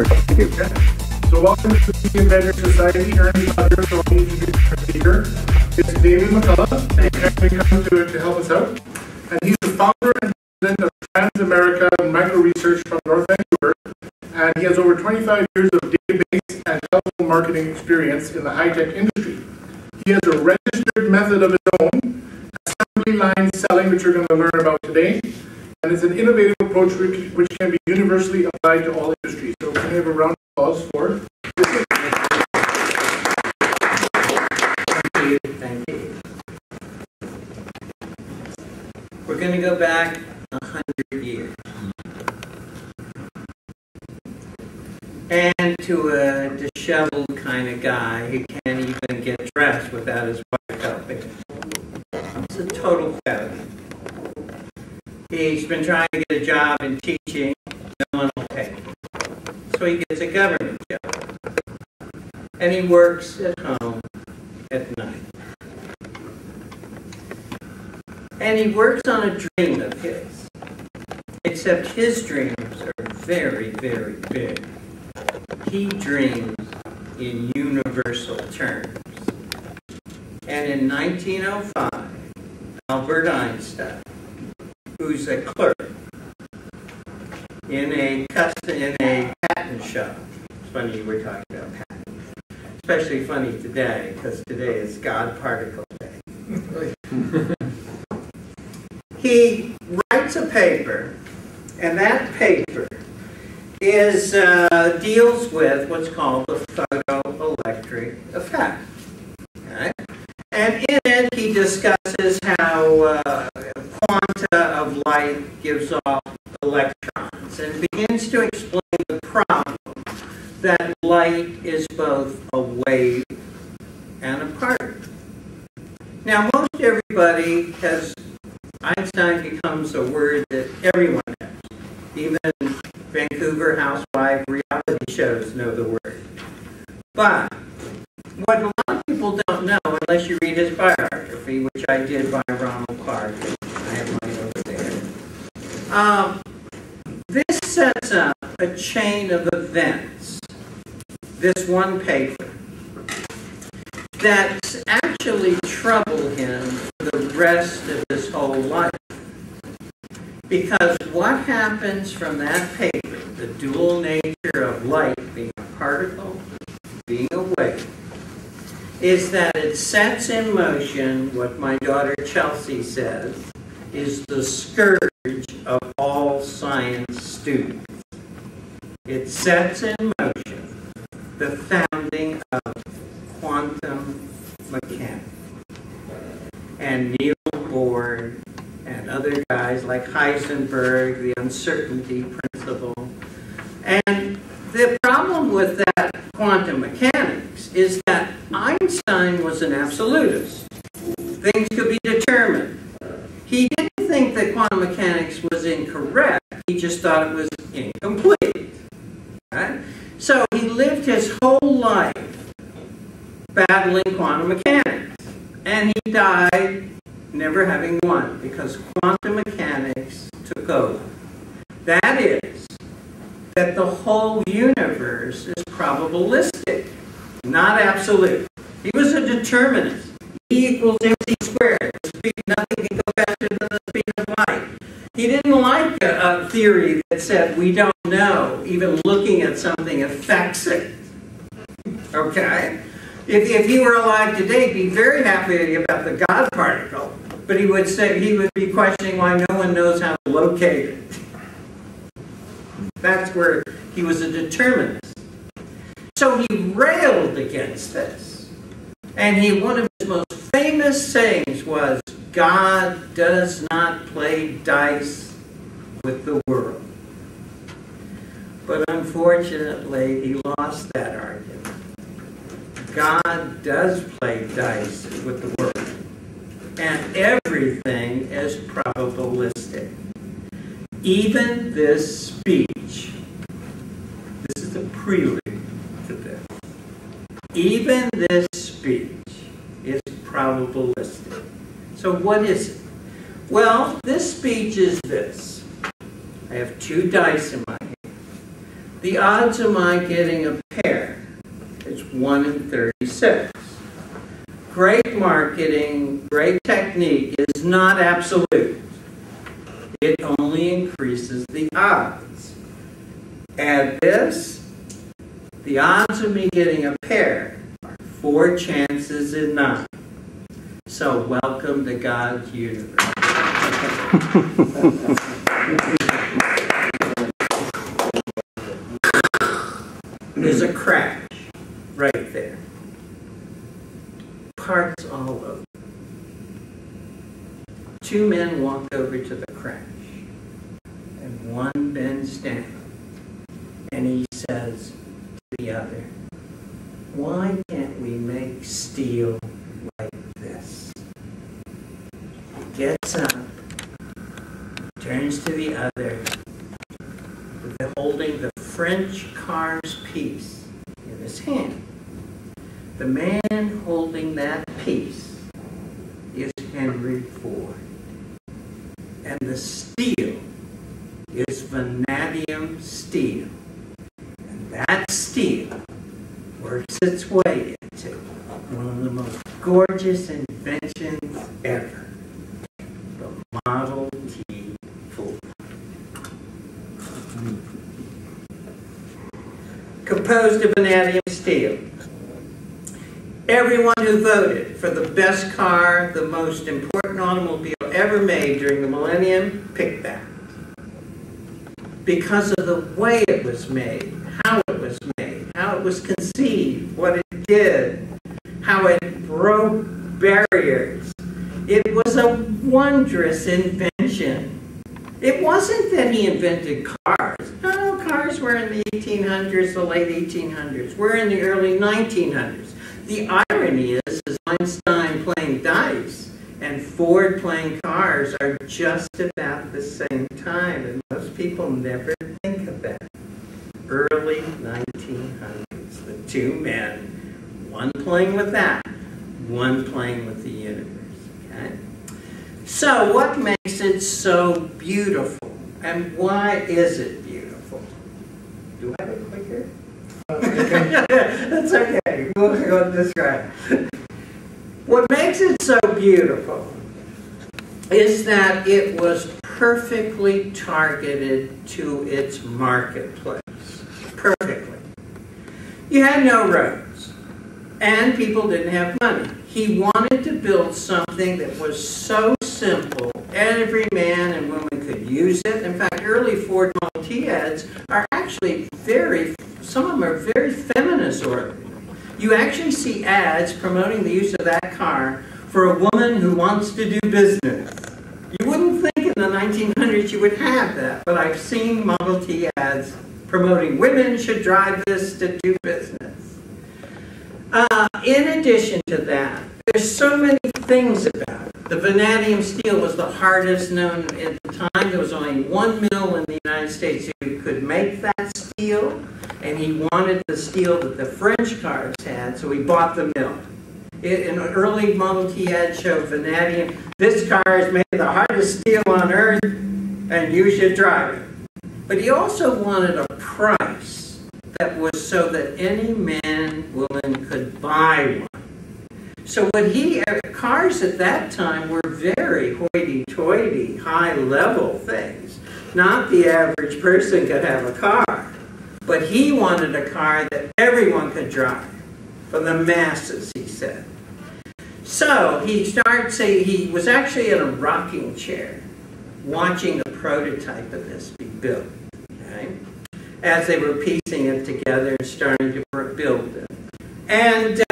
Thank you. So welcome to the Inventors Society. Ernie Butler, so I'll introduce our speaker. It's David McCullough. He kindly come to help us out. And he's the founder and president of Transamerica Microsearch from North Vancouver. And he has over 25 years of database and telephone marketing experience in the high-tech industry. He has a registered method of his own, assembly line selling, which you're going to learn about today. And it's an innovative approach which can be universally applied to all industries. So can we have a round of applause for this? Thank you. Thank you. We're going to go back 100 years. And to a disheveled kind of guy who can't even get dressed without his wife helping. It's a total failure. He's been trying to get a job in teaching, no one will pay him. So he gets a government job. And he works at home at night. And he works on a dream of his. Except his dreams are very, very big. He dreams in universal terms. And in 1905, Albert Einstein, who's a clerk in a patent shop. It's funny we're talking about patents. Especially funny today, because today is God Particle Day. He writes a paper, and that paper is deals with what's called the photoelectric effect. Okay? And in it, he discusses how quanta of light gives off electrons, and begins to explain the problem that light is both a wave and a particle. Now, most everybody has, Einstein becomes a word that everyone has. Even Vancouver housewife reality shows know the word. But what a lot of people don't know, unless you read his biography, which I did by Ronald Clark, I have mine over there. This sets up a chain of events, this one paper, that's actually troubled him for the rest of his whole life. Because what happens from that paper, the dual nature of light being a particle, being a wave, is that it sets in motion what my daughter Chelsea says is the scourge of all science students. It sets in motion the founding of quantum mechanics. And Niels Bohr and other guys like Heisenberg, the uncertainty principle. And the problem with that quantum mechanics is that Einstein was an absolutist. Things could be determined. He didn't think that quantum mechanics was incorrect. He just thought it was incomplete. Right? So he lived his whole life battling quantum mechanics. And he died never having won, because quantum mechanics took over. That is, that the whole universe is probabilistic, not absolute. He was a determinist. E equals mc squared. Nothing can go faster than the speed of light. He didn't like a theory that said we don't know, even looking at something affects it. Okay? If he were alive today, he'd be very happy about the God particle, but he would say he would be questioning why no one knows how to locate it. That's where he was a determinist. So he railed against this. And one of his most famous sayings was, God does not play dice with the world. But unfortunately, he lost that argument. God does play dice with the world. And everything is probabilistic. Even this speech, this is the prelude to this. Even this speech is probabilistic. So what is it? Well, this speech is this. I have two dice in my hand. The odds of my getting a pair is 1 in 36. Great marketing, great technique is not absolute. It only increases the odds. Add this, the odds of me getting a pair are 4 chances in 9. So welcome to God's universe. There's a crash right there. Parts all over. 2 men walk over to the crash, and one bends down, and he says to the other, "Why can't we make steel like this?" He gets up, turns to the other, holding the French car's piece in his hand. The man holding that piece is Henry Ford. And the steel is vanadium steel. And that steel works its way into one of the most gorgeous inventions ever, the Model T Ford. Composed of vanadium steel. Everyone who voted for the best car, the most important automobile ever made during the millennium, picked that. Because of the way it was made, how it was made, how it was conceived, what it did, how it broke barriers. It was a wondrous invention. It wasn't that he invented cars. No, cars were in the 1800s, the late 1800s. We're in the early 1900s. The irony is Einstein playing dice and Ford playing cars are just about the same time, and most people never think of that. Early 1900s, the 2 men, one playing with that, one playing with the universe. Okay? So what makes it so beautiful, and why is it beautiful? Do I have a clicker? That's okay. We'll go this right. What makes it so beautiful is that it was perfectly targeted to its marketplace. Perfectly. You had no roads, and people didn't have money. He wanted to build something that was so simple, every man and woman could use it. In fact, early Ford Model T ads are actually some of them are very feminist oriented. You actually see ads promoting the use of that car for a woman who wants to do business. You wouldn't think in the 1900s you would have that, but I've seen Model T ads promoting women should drive this to do business. In addition to that, there's so many things about it. The vanadium steel was the hardest known at the time. There was only 1 mill in the United States who could make that steel, and he wanted the steel that the French cars had, so he bought the mill. In an early Model T ad showed vanadium. This car is made of the hardest steel on earth, and you should drive it. But he also wanted a price that was so that any man, woman could buy one. So cars at that time were very hoity-toity, high-level things. Not the average person could have a car. But he wanted a car that everyone could drive. For the masses, he said. So he was actually in a rocking chair watching a prototype of this be built. Okay? As they were piecing it together and starting to build it. And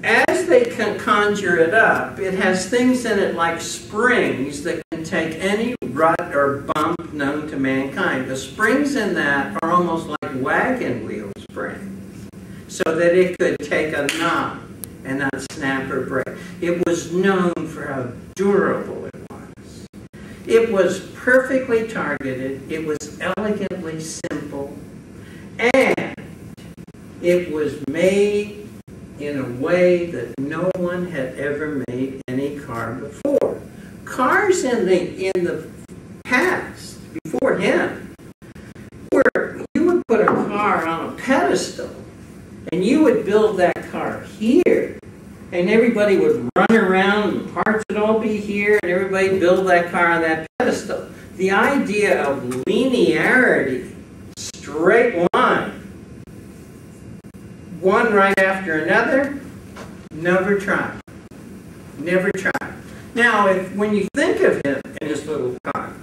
as they can conjure it up, it has things in it like springs that can take any rut or bump known to mankind. The springs in that are almost like wagon wheel springs, so that it could take a knob and not snap or break. It was known for how durable it was. It was perfectly targeted, it was elegantly simple, and it was made in a way that no one had ever made any car before. Cars in the past, before him, were, you would put a pedestal, and you would build that car here, and everybody would run around, and parts would all be here, and everybody build that car on that pedestal. The idea of linearity, straight line, one right after another, never try. Never try. Now, when you think of him in his little car,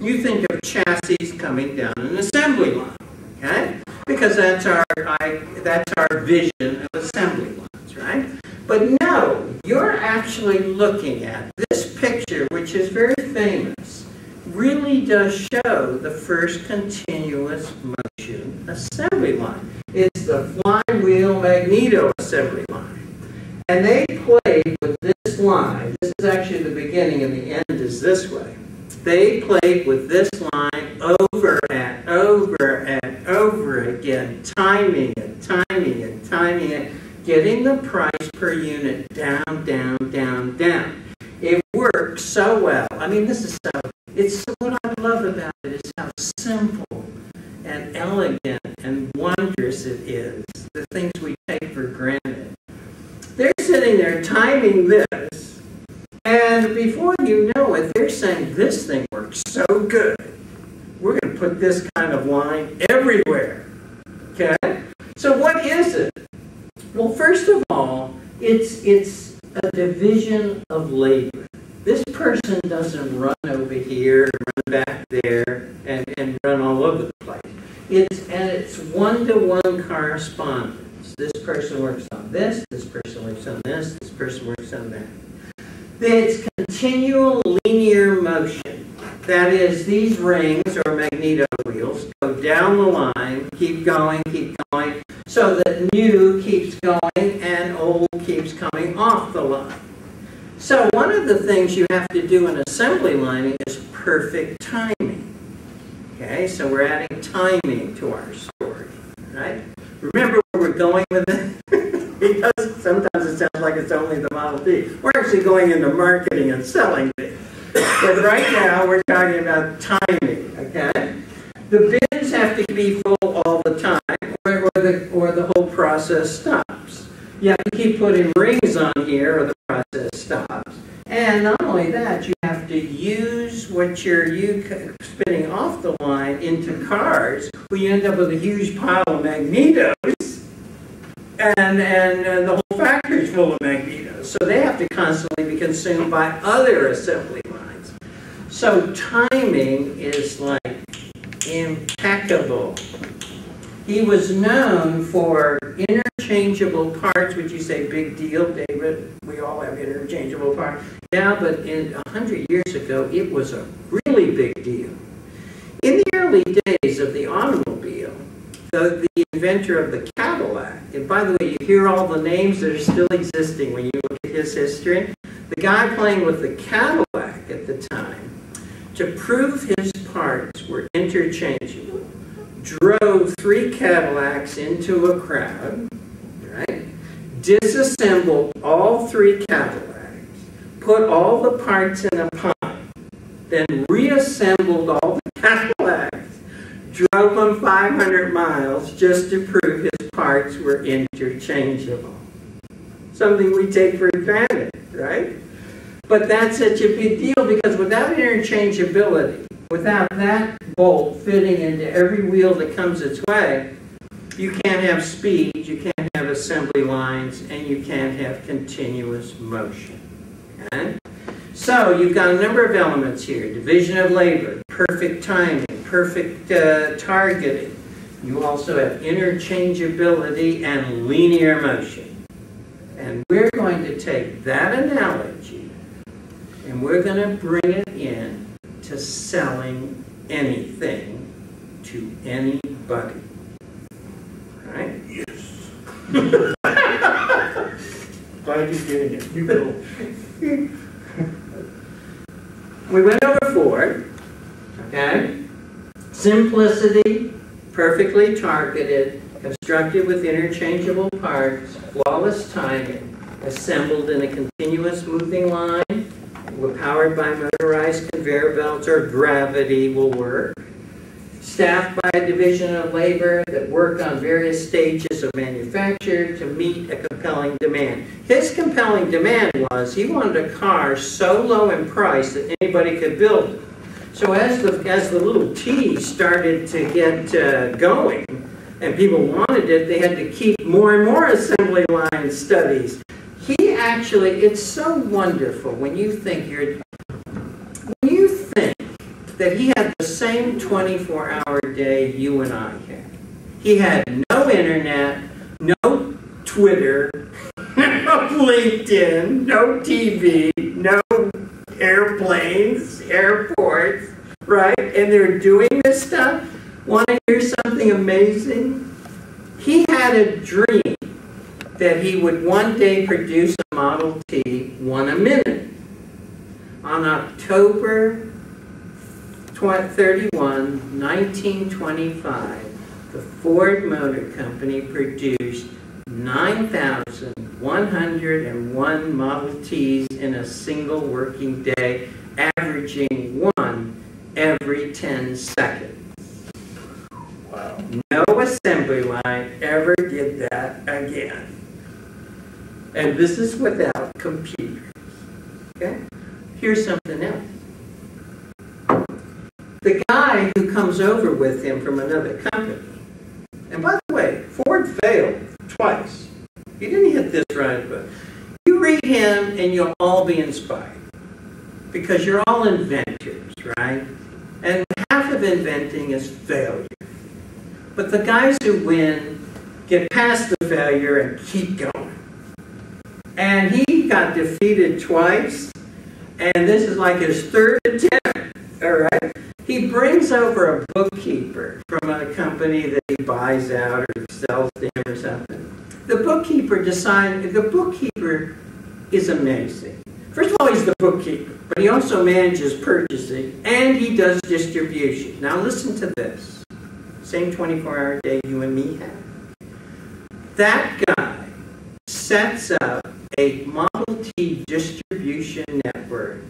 you think of chassis coming down an assembly line, okay? Because that's our vision of assembly lines, right? But no, you're actually looking at this picture, which is very famous, really does show the first continuous motion assembly line. It's the Flywheel Magneto Assembly Line. And they played with this line. This is actually the beginning, and the end is this way. They played with this line over and over and over again, timing it, timing it, timing it, getting the price per unit down, down, down, down. It works so well. I mean, what I love about it is how simple and elegant and wondrous it is, the things we take for granted. They're sitting there timing this, and before you know it, they're saying, this thing works so good. We're going to put this kind of line everywhere. Okay? So what is it? Well, first of all, it's a division of labor. This person doesn't run over here, run back there, and run all over the place. It's one-to-one correspondence. This person works on this person works on this person works on that. It's continual linear motion. That is, these rings or magneto wheels go down the line, keep going, so that new keeps going and old keeps coming off the line. So one of the things you have to do in assembly lining is perfect timing. Okay, so we're adding timing to our story, right? Remember where we're going with it? Because sometimes it sounds like it's only the Model T. We're actually going into marketing and selling it. But right now we're talking about timing, okay? The bins have to be full all the time, or the whole process stops. You have to keep putting rings on here, or the process stops. And not only that, you have to use what you're spinning off the line into cars, where you end up with a huge pile of magnetos, and the whole factory's full of magnetos. So they have to constantly be consumed by other assembly lines. So timing is like impeccable. He was known for interchangeable parts. Would you say big deal, David? We all have interchangeable parts. Yeah, but 100 years ago, it was a really big deal. In the early days of the automobile, the inventor of the Cadillac, and by the way, you hear all the names that are still existing when you look at his history. The guy playing with the Cadillac at the time, to prove his parts were interchangeable, drove 3 Cadillacs into a crowd, right? Disassembled all 3 Cadillacs, put all the parts in a pot, then reassembled all the Cadillacs, drove them 500 miles just to prove his parts were interchangeable. Something we take for granted, right? But that's such a big deal because without interchangeability, without that bolt fitting into every wheel that comes its way, you can't have speed, you can't have assembly lines, and you can't have continuous motion. Okay? So you've got a number of elements here. Division of labor, perfect timing, perfect targeting. You also have interchangeability and linear motion. And we're going to take that analogy and we're going to bring it in to selling anything to anybody. Right? Yes. Glad you're getting it. You go. We went over Ford. Okay? Simplicity, perfectly targeted, constructed with interchangeable parts, flawless timing, assembled in a continuous moving line, powered by motorized conveyor belts or gravity will work. staffed by a division of labor that work on various stages of manufacture to meet a compelling demand. His compelling demand was he wanted a car so low in price that anybody could build it. So as the little T started to get going and people wanted it, they had to keep more and more assembly line studies. He actually, it's so wonderful when you think that he had the same 24-hour day you and I had. He had no internet, no Twitter, no LinkedIn, no TV, no airplanes, airports, right? And they're doing this stuff. Want to hear something amazing? He had a dream that he would one day produce a Model T 1 a minute. On October 31, 1925, the Ford Motor Company produced 9,101 Model Ts in a single working day, averaging one every 10 seconds. Wow. No assembly line ever did that again. And this is without computers. Okay? Here's something else. The guy who comes over with him from another company, and by the way, Ford failed twice. He didn't hit this right, but you read him and you'll all be inspired. Because you're all inventors, right? And half of inventing is failure. But the guys who win get past the failure and keep going. And he got defeated twice, and this is like his third attempt, all right? He brings over a bookkeeper from a company that he buys out or sells to him or something. The bookkeeper is amazing. First of all, he's the bookkeeper, but he also manages purchasing, and he does distribution. Now listen to this. Same 24-hour day you and me have. That guy sets up a Model T distribution network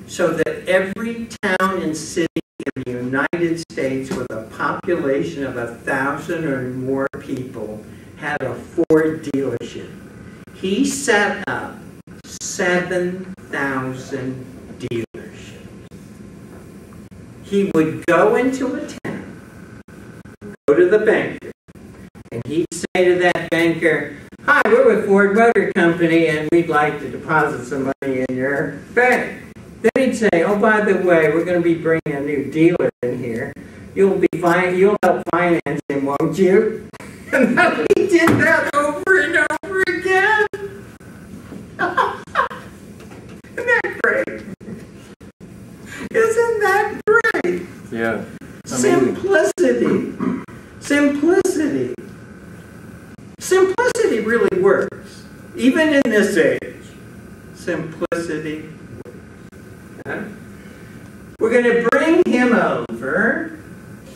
so that every town and city in the United States with a population of 1,000 or more people had a Ford dealership. He set up 7,000 dealerships. He would go into a town, go to the banker, and he'd say to that banker, "Hi, we're with Ford Motor Company and we'd like to deposit some money in your bank." Then he'd say, "Oh, by the way, we're going to be bringing a new dealer in here. You'll help finance him, won't you?" And then he did that over and over again. Isn't that great? Isn't that great? Yeah. Simplicity. Simplicity. Simplicity really works. Even in this age, simplicity works. Okay? We're going to bring him over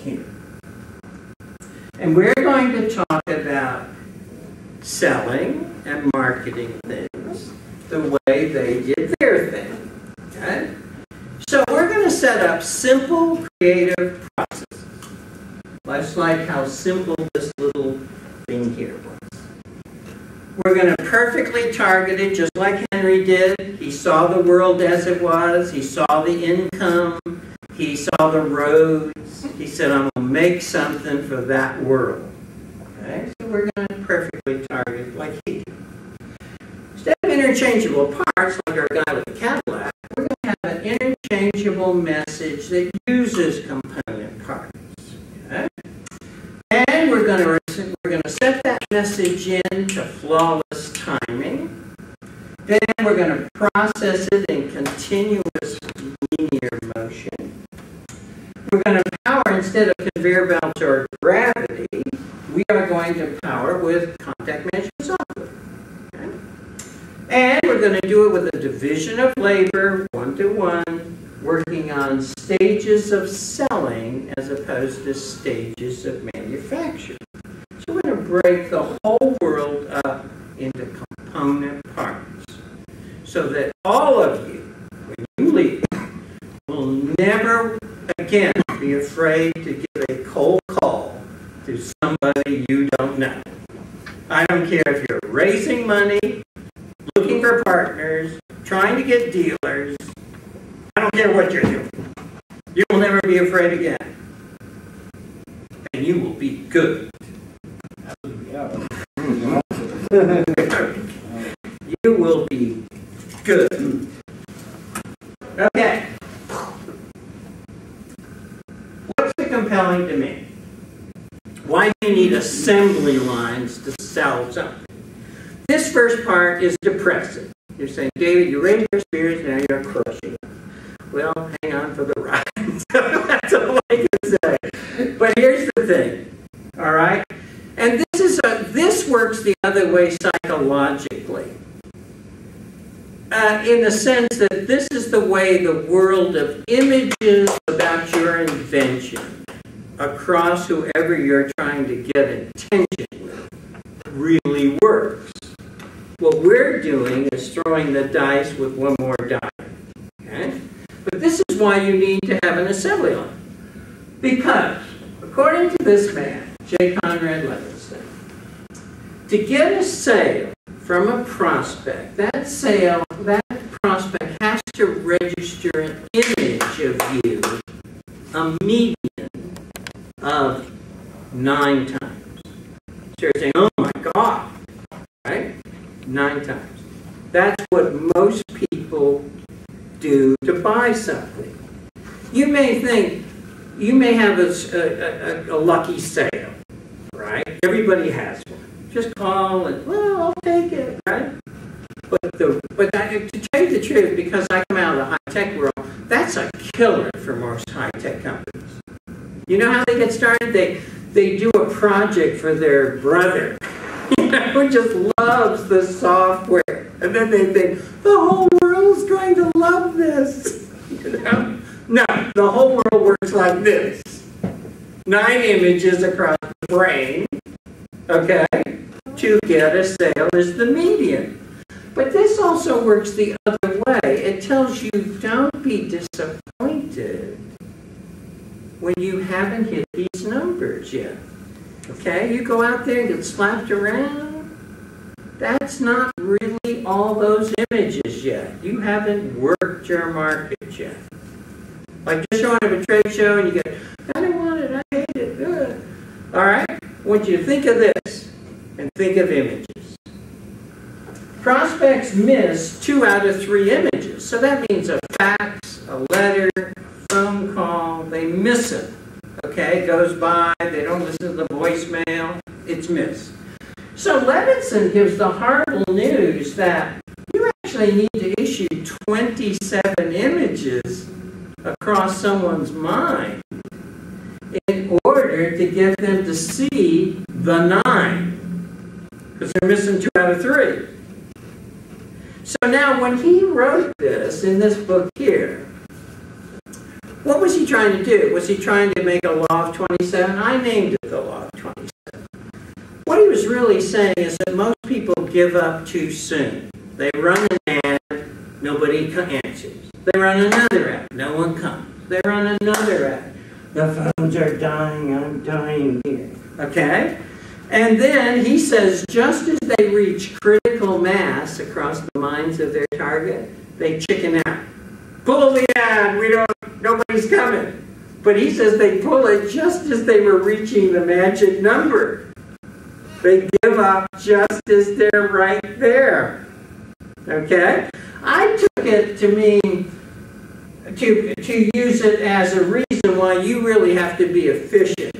here. And we're going to talk about selling and marketing things the way they did their thing. Okay? So we're going to set up simple, creative processes. Just like how simple this little thing here was. We're going to perfectly target it just like Henry did. He saw the world as it was. He saw the income. He saw the roads. He said, "I'm going to make something for that world." Okay? So we're going to perfectly target like he did. Instead of interchangeable parts, like our guy with the Cadillac, we're going to have an interchangeable message that uses component parts. Okay? And we're going to set that message in to flawless timing. Then we're going to process it in continuous linear motion. We're going to power, instead of conveyor belts or gravity, we are going to power with contact management software. Okay? And we're going to do it with a division of labor, one-to-one, working on stages of selling as opposed to stages of manufacture. So we're going to break the whole world up into component parts so that all of you, when you leave, will never again be afraid to give a somebody you don't know. I don't care if you're raising money, looking for partners, trying to get dealers. I don't care what you're doing. You will never be afraid again. And you will be good. You will be good. Okay. What's the compelling demand? Why do you need assembly lines to sell something? This first part is depressing. You're saying, David, you raised your spirits, now you're crushing. Well, hang on for the ride. That's all I can say. But here's the thing, all right? And this works the other way psychologically. In the sense that this is the way the world of images about your invention across whoever you're trying to get attention with really works. What we're doing is throwing the dice with one more die. Okay? But this is why you need to have an assembly line. Because, according to this man, J. Conrad Levinson, to get a sale from a prospect, that prospect has to register an image of you a median of 9 times. So you're saying, oh my God, right? 9 times. That's what most people do to buy something. You may think, you may have a lucky sale, right? Everybody has one. Just call and, well, I'll take it, right? But to tell you the truth, because I come out of the high-tech world, that's a killer for most high-tech companies. You know how they get started? They do a project for their brother, who just loves the software. And then they think, the whole world's going to love this. No, the whole world works like this. 9 images across the brain, okay, to get a sale is the median. But this also works the other way. It tells you don't be disappointed when you haven't hit these numbers yet. Okay, you go out there and get slapped around. That's not really all those images yet. You haven't worked your market yet. Like just showing up at a trade show and you get, I don't want it, I hate it, good. All right, I want you to think of this and think of images. Prospects miss 2 out of 3 images. So that means a fax, a letter, a phone call, they miss it. Okay, goes by, they don't listen to the voicemail, it's missed. So Levinson gives the horrible news that you actually need to issue 27 images across someone's mind in order to get them to see the 9. Because they're missing 2 out of 3. So now when he wrote this in this book here, what was he trying to do? Was he trying to make a law of 27? I named it the law of 27. What he was really saying is that most people give up too soon. They run an ad, nobody answers. They run another ad, no one comes. They run another ad. The phones are dying, I'm dying here. Okay? And then he says, just as they reach critical mass across the minds of their target, they chicken out. Pull the ad, nobody's coming. But he says they pull it just as they were reaching the magic number. They give up just as they're right there. Okay? I took it to mean, to use it as a reason why you really have to be efficient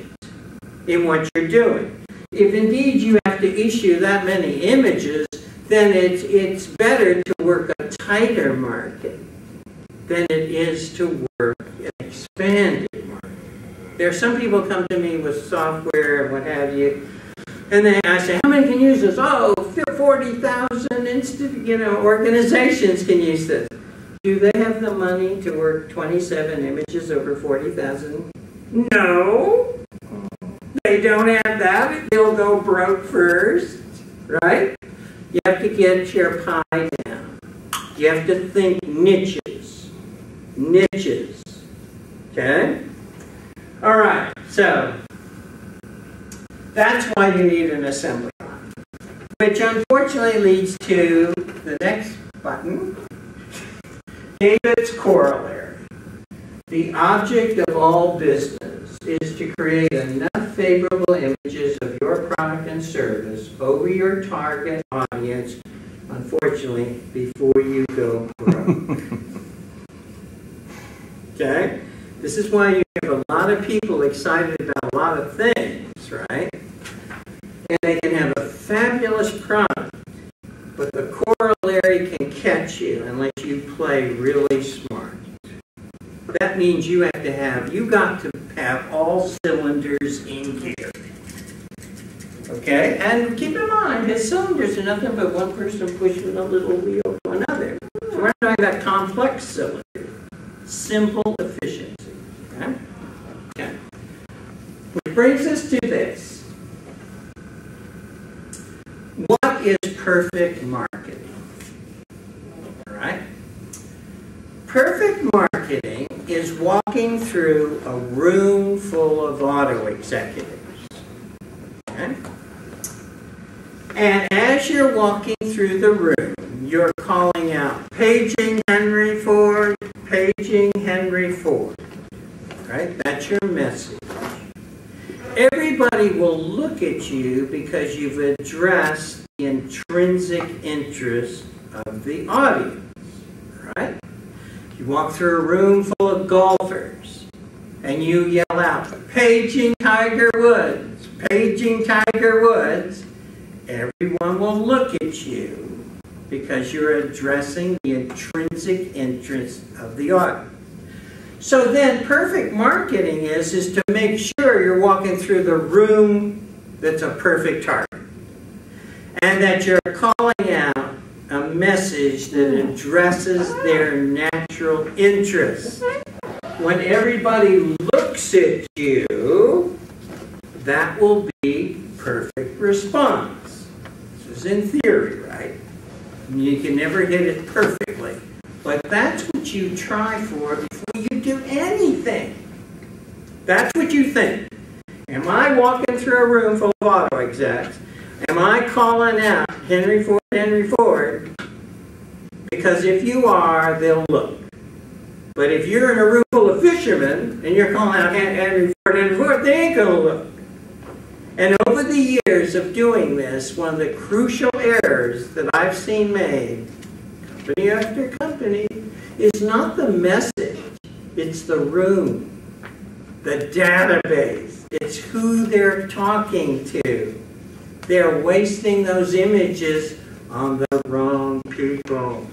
in what you're doing. If indeed you have to issue that many images, then it's better to work a tighter market than it is to work an expanded market. There are some people come to me with software and what have you, and then I say, how many can use this? Oh, 40,000 organizations can use this. Do they have the money to work 27 images over 40,000? No. They don't have that. They'll go broke first, right? You have to get your pie down. You have to think niches. Niches. Okay? All right. So, That's why you need an assembly line. Which unfortunately leads to the next button, David's corollary. The object of all business is to create enough favorable images of your product and service over your target audience, unfortunately, before you go broke. Okay? This is why you have a lot of people excited about a lot of things, right? And they can have a fabulous product, but the corollary can catch you unless you play really smart. That means you got to have all cylinders in gear. Okay? And keep in mind, his cylinders are nothing but one person pushing a little wheel to another. So we're not talking about complex cylinders. Simple efficiency. Okay? Okay. Which brings us to this. What is perfect marketing? All right? Perfect marketing is walking through a room full of auto executives. Okay? And as you're walking through the room, you're calling out, paging Henry Ford, paging Henry Ford. Right? That's your message. Everybody will look at you because you've addressed the intrinsic interest of the audience. Right? You walk through a room full of golfers and you yell out, paging Tiger Woods, paging Tiger Woods. Everyone will look at you because you're addressing the intrinsic interest of the audience. So then perfect marketing is to make sure you're walking through the room that's a perfect target. And that you're calling out a message that addresses their natural interests. When everybody looks at you, that will be perfect response. This is in theory, right? You can never hit it perfectly. But that's what you try for before you do anything. That's what you think. Am I walking through a room full of auto execs? Am I calling out Henry Ford, Henry Ford? Because if you are, they'll look. But if you're in a room full of fishermen and you're calling out Henry Ford, they ain't going to look. And over the years of doing this, one of the crucial errors that I've seen made, company after company, is not the message, it's the room, the database. It's who they're talking to. They're wasting those images on the wrong people.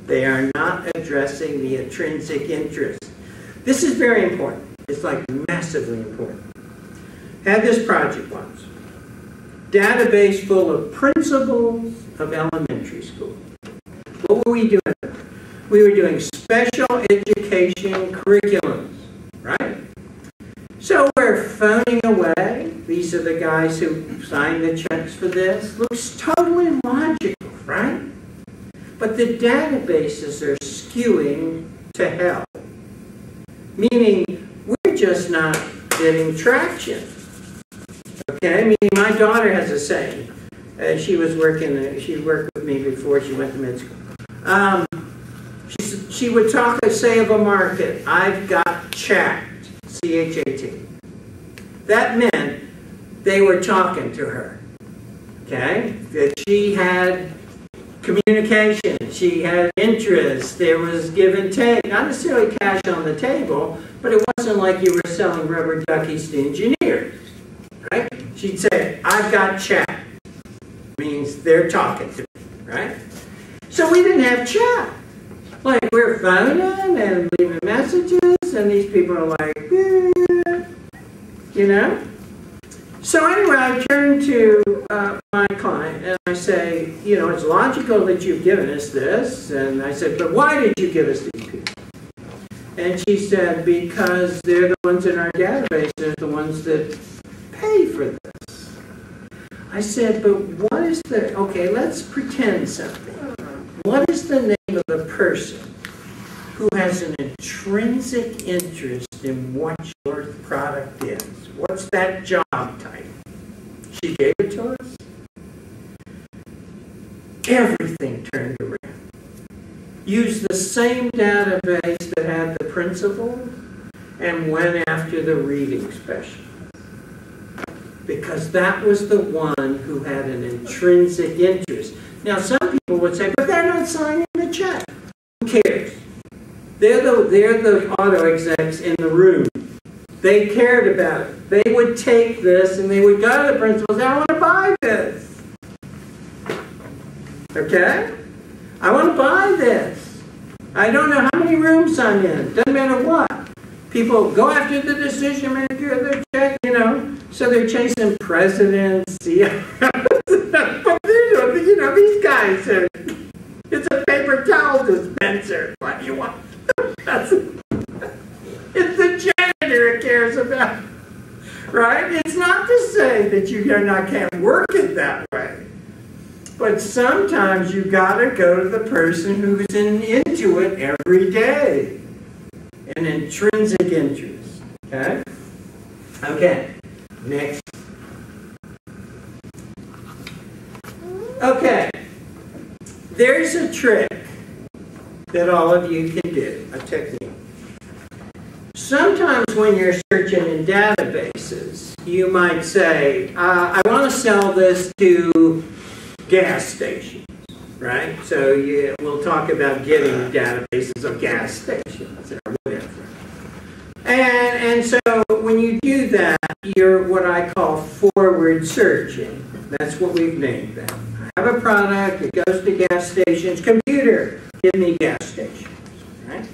They are not addressing the intrinsic interest. This is very important. It's like massively important. Had this project once. Database full of principals of elementary school. What were we doing? We were doing special education curriculums, right? So we're phoning away. These are the guys who signed the checks for this. Looks totally logical, right? But the databases are skewing to hell. Meaning, we're just not getting traction. Okay? Meaning, my daughter has a saying. She worked with me before she went to med school. She would say of a market, I've got chat, C-H-A-T. That meant they were talking to her. Okay? That she had communication, she had interest, there was give and take. Not necessarily cash on the table, but it wasn't like you were selling rubber duckies to engineers. Right? She'd say, I've got chat. Means they're talking to me, right? So we didn't have chat. Like, we're phoning and leaving messages, and these people are like, you know? So anyway, I turn to my client, and I say, you know, it's logical that you've given us this. And I said, but why did you give us these people? And she said, because they're the ones in our database, they're the ones that pay for this. I said, but what is the, okay, let's pretend something. What is the name of the person who has an intrinsic interest in what your product is. What's that job type? She gave it to us. Everything turned around. Used the same database that had the principal and went after the reading specialist. Because that was the one who had an intrinsic interest. Now, some people would say, but they're not signing the check. Who cares? They're the auto execs in the room. They cared about it. They would take this and they would go to the principal and say, I want to buy this. Okay? I want to buy this. I don't know how many rooms I'm in. Doesn't matter what. People go after the decision maker of their check, you know. So they're chasing presidents, CEOs. But you know, these guys are, it's a paper towel dispenser. What do you want? It's the janitor it cares about. Right? It's not to say that you can't work it that way. But sometimes you gotta go to the person who's into it every day. An intrinsic interest. Okay? Okay. Next. Okay. There's a trick that all of you can do, a technique. Sometimes when you're searching in databases, you might say, I want to sell this to gas stations, right? So we'll talk about getting databases of gas stations or whatever. And so when you do that, you're what I call forward searching. That's what we've named that. I have a product, it goes to gas stations. Computer, give me gas stations, right?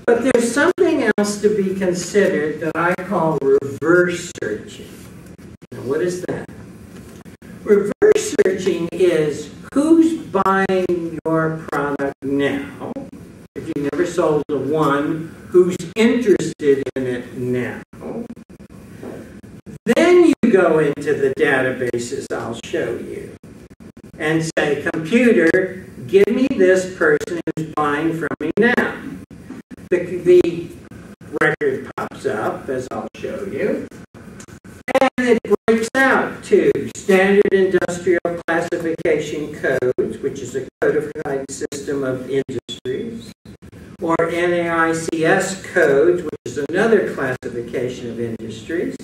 But there's something else to be considered that I call reverse searching. Now, what is that? Reverse searching is who's buying your product now. If you never sold to one, who's interested in it now. Then you go into the databases I'll show you and say, computer, give me this person who's buying from me now. The record pops up, as I'll show you, and it breaks out to Standard Industrial Classification Codes, which is a codified system of industries, or NAICS codes, which is another classification of industries,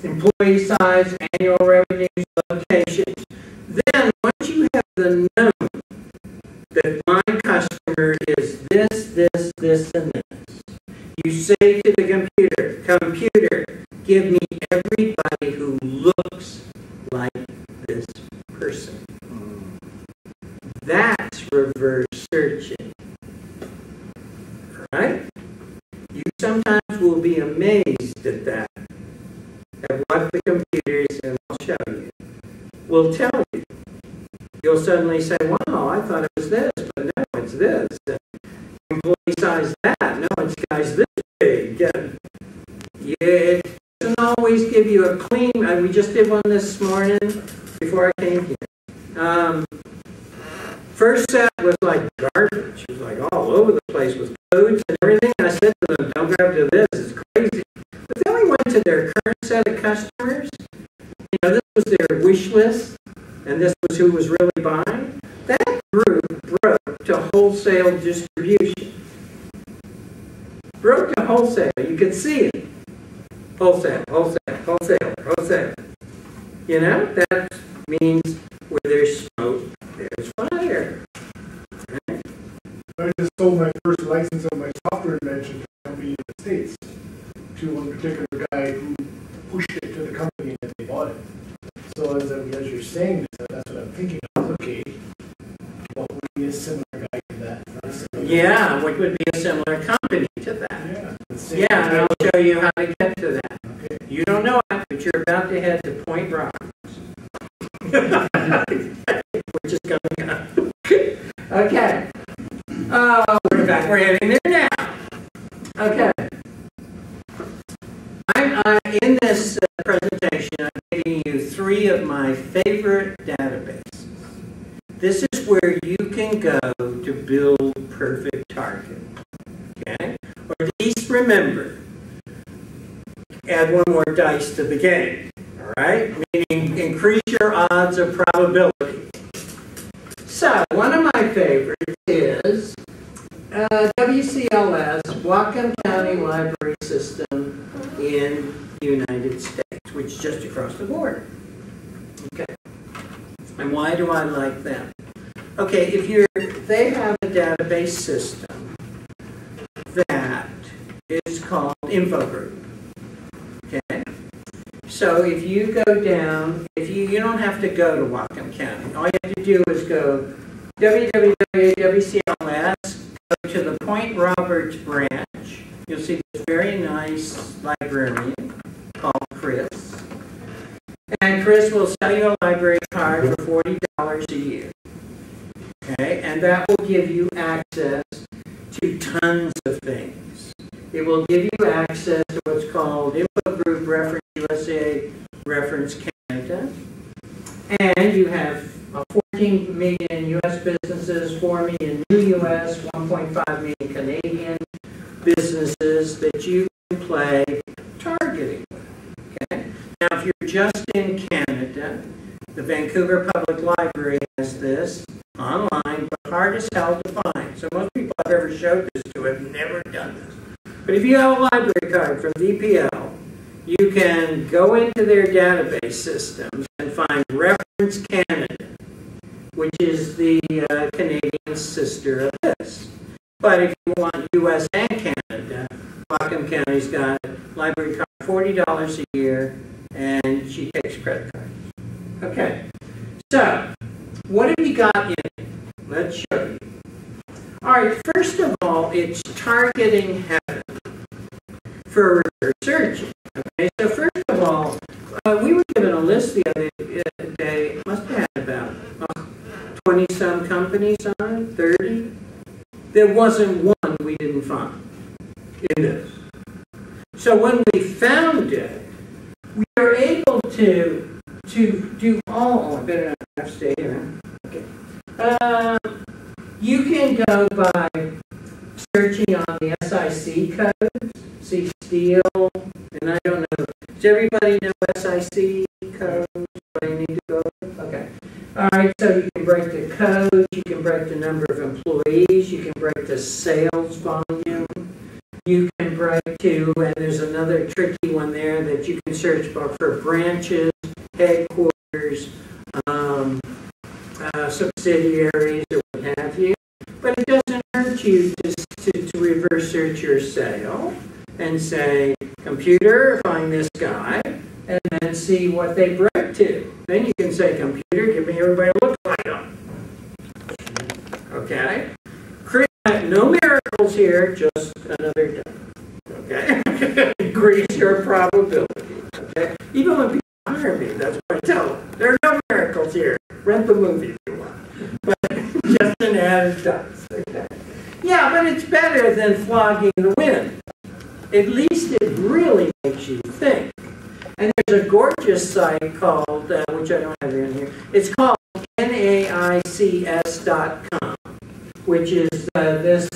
employee size, annual revenues, locations. Then, once you have the known that my customer is this, and this, you say to the computer, computer, give me everybody who looks like this person. That's reverse searching. Right? You sometimes will be amazed at that, at what the computers, and I'll show you, will tell you. You'll suddenly say, wow, I thought it was this, but no, it's this. And employee size that, no, it's guys this big. It doesn't always give you a clean, we just did one this morning before I came here. First set was like garbage. It was like all over the place with codes and everything. I said to them, don't grab to this, it's crazy. But then we went to their current set of customers. You know, this was their wish list, and this was who was really buying. That group broke to wholesale distribution. Broke to wholesale. You could see it. Wholesale, wholesale, wholesale, wholesale. You know, that means where there's smoke, there's fire. Right? I just sold my first license of my software invention company in the States to one particular guy who pushed it to the company and they bought it. So as you're saying this, that's what I'm thinking. Okay, what would be a similar guy to that? Yeah, what would be a similar company to that? Yeah, and I'll show you how to get to that. Okay. You don't know it, but you're about to head to Point Rock. Which is coming up. Okay. Oh, we're back. We're heading there now. Okay. In this presentation, I'm giving you 3 of my favorite databases. This is where you can go to build perfect target. Okay? Or at least remember remember, add one more dice to the game, all right? Meaning increase your odds of probability. So, one of my favorites is WCLS, Whatcom County Library System in the United States, which is just across the border. Okay. And why do I like them? Okay, they have a database system that is called Infogroup. Okay? So if you go down, you don't have to go to Whatcom County. All you have to do is go www.wcls, go to the Point Roberts branch. You'll see this very nice librarian called Chris. And Chris will sell you a library card for $40 a year. Okay? And that will give you access to tons of things. It will give you access to what's called Infogroup Reference USA, Reference Canada. And you have 14 million U.S. businesses, 4 million new U.S., 1.5 million Canadian businesses that you can play targeting with. Okay? Now, if you're just in Canada, the Vancouver Public Library has this online, but hard as hell to find. So most people I've ever showed this to have never done this. But if you have a library card from VPL, you can go into their database systems and find Reference Canada, which is the Canadian sister of this. But if you want US and Canada, Whatcom County's got a library card, $40 a year, and she takes credit cards. Okay, so what have you got in it? Let's show you. All right, first of all, it's targeting heaven for reverse searching. Okay, so first of all, we were given a list the other day. Must have had about 20-some companies on it, 30. There wasn't one we didn't find in this. So when we found it, we were able to do all. I better not stay here. Okay. You can go by searching on the SIC codes, see steel, and I don't know. Does everybody know SIC codes? What I need to go with? Okay. All right, so you can break the codes, you can break the number of employees, you can break the sales volume, you can break and there's another tricky one there that you can search for branches, headquarters, subsidiaries, or what have you. But it doesn't hurt you to reverse search your sale and say, computer, find this guy, and then see what they break to. Then you can say, computer, give me everybody who looks like them. Okay? No miracles here, just another day. Okay? Increase your probability. Okay? Even when people hire me, that's what I tell them. There are no miracles here. Rent the movie if you want. But just an added dice. Okay? Yeah, but it's better than flogging the wind. At least it really makes you think. And there's a gorgeous site called, which I don't have in here, it's called NAICS.com, which is this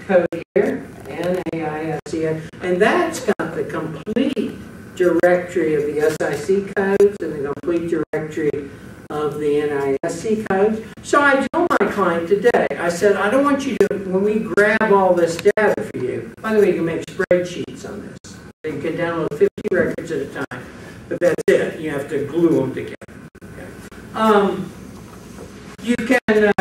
code here, NAICS, and that's got the complete directory of the SIC codes and the complete directory of the NISC codes. So I told my client today, I said, I don't want you to, when we grab all this data for you, by the way, you can make spreadsheets on this. You can download 50 records at a time, but that's it. You have to glue them together. Okay. You can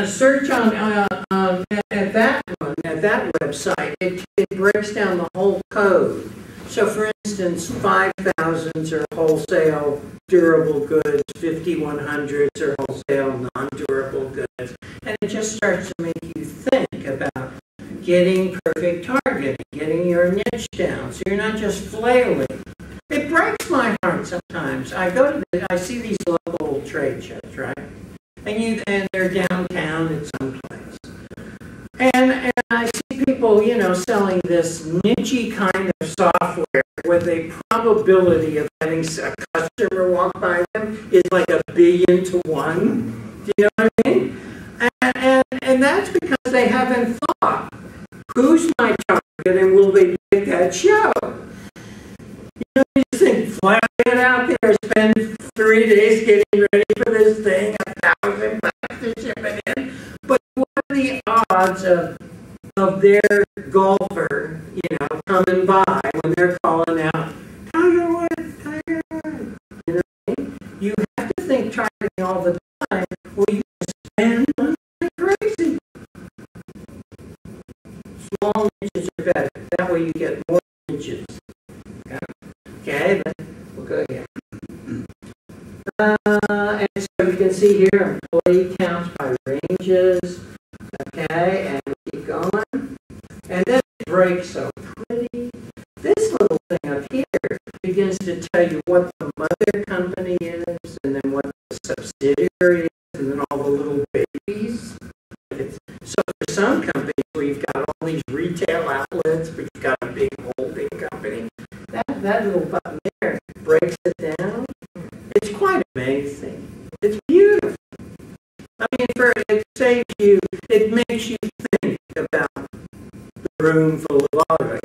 search on at that one, at that website. It breaks down the whole code. So, for instance, 5,000s are wholesale durable goods, 5,100s are wholesale non-durable goods, and it just starts to make you think about getting perfect targeting, getting your niche down, so you're not just flailing. It breaks my heart sometimes. I see these local trade shows, right? And they're downtown at some place. And I see people, selling this niche kind of software where the probability of having a customer walk by them is like 1,000,000,000 to 1. Do you know what I mean? And that's because they haven't thought Who's my target and will they pick that show? You know, you just think, fly it out there, spend 3 days getting ready for this thing, $1,000 to ship it in. But what are the odds of their golfer, you know, coming by when they're calling out, Tiger Woods, Tiger Woods? You know what I mean? You have to think targeting all the time, or you spend money like crazy. Small niches are better. That way you get more niches. Okay, but we'll go here. And so you can see here employee counts by ranges. Okay, and we keep going. And then it breaks so pretty. This little thing up here begins to tell you what the mother company is, and then what the subsidiary is, and then all the little babies. So for some companies where you've got all these retail outlets, but you've got a big holding company, that little button there breaks it down. It's quite amazing. It's beautiful. I mean, it saves you, it makes you think about the room full of auto.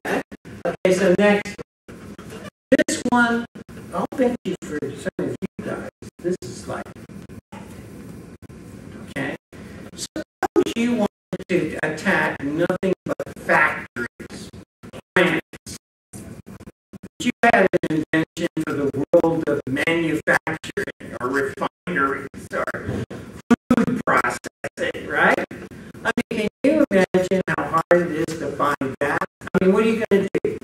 Okay, so next, this one, I'll bet you for some of you guys, this is like, okay, suppose you wanted to attack nothing but factories, plants. You had an invention for the world of manufacturing or refineries or food processing, right? I mean, can you imagine how hard it is to find that? I mean, what are you going to do?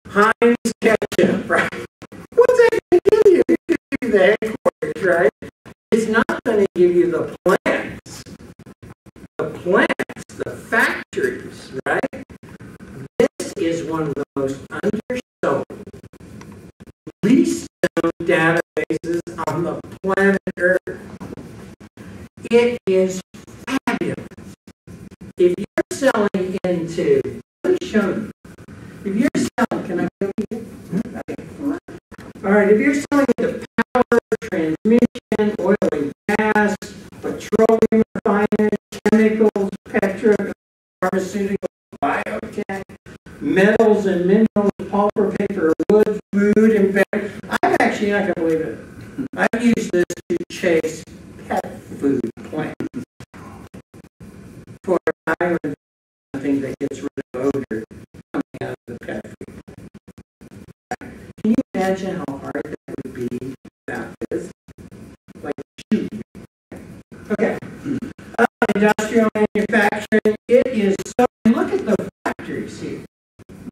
Heinz ketchup, right? What's that going to give you? It gives you the headquarters, right? It's not going to give you the plants. The plants, the factories, right? This is one of the most undersold, least known databases on the planet Earth. It is fabulous. If you're selling into, let me show you. If you're selling, can I go here? All right, if you're selling into power, transmission, oil and gas, petroleum refineries, chemicals, pharmaceutical, biotech, metals and minerals, pulp, paper, wood, food, and beverage. I'm actually not going to believe it. I've used this to chase pet food plants for something that gets rid of odor coming out of the pet food. Can you imagine how hard that would be without this? Like, shoot. Okay. Industrial manufacturing, it is so, and look at the factories here.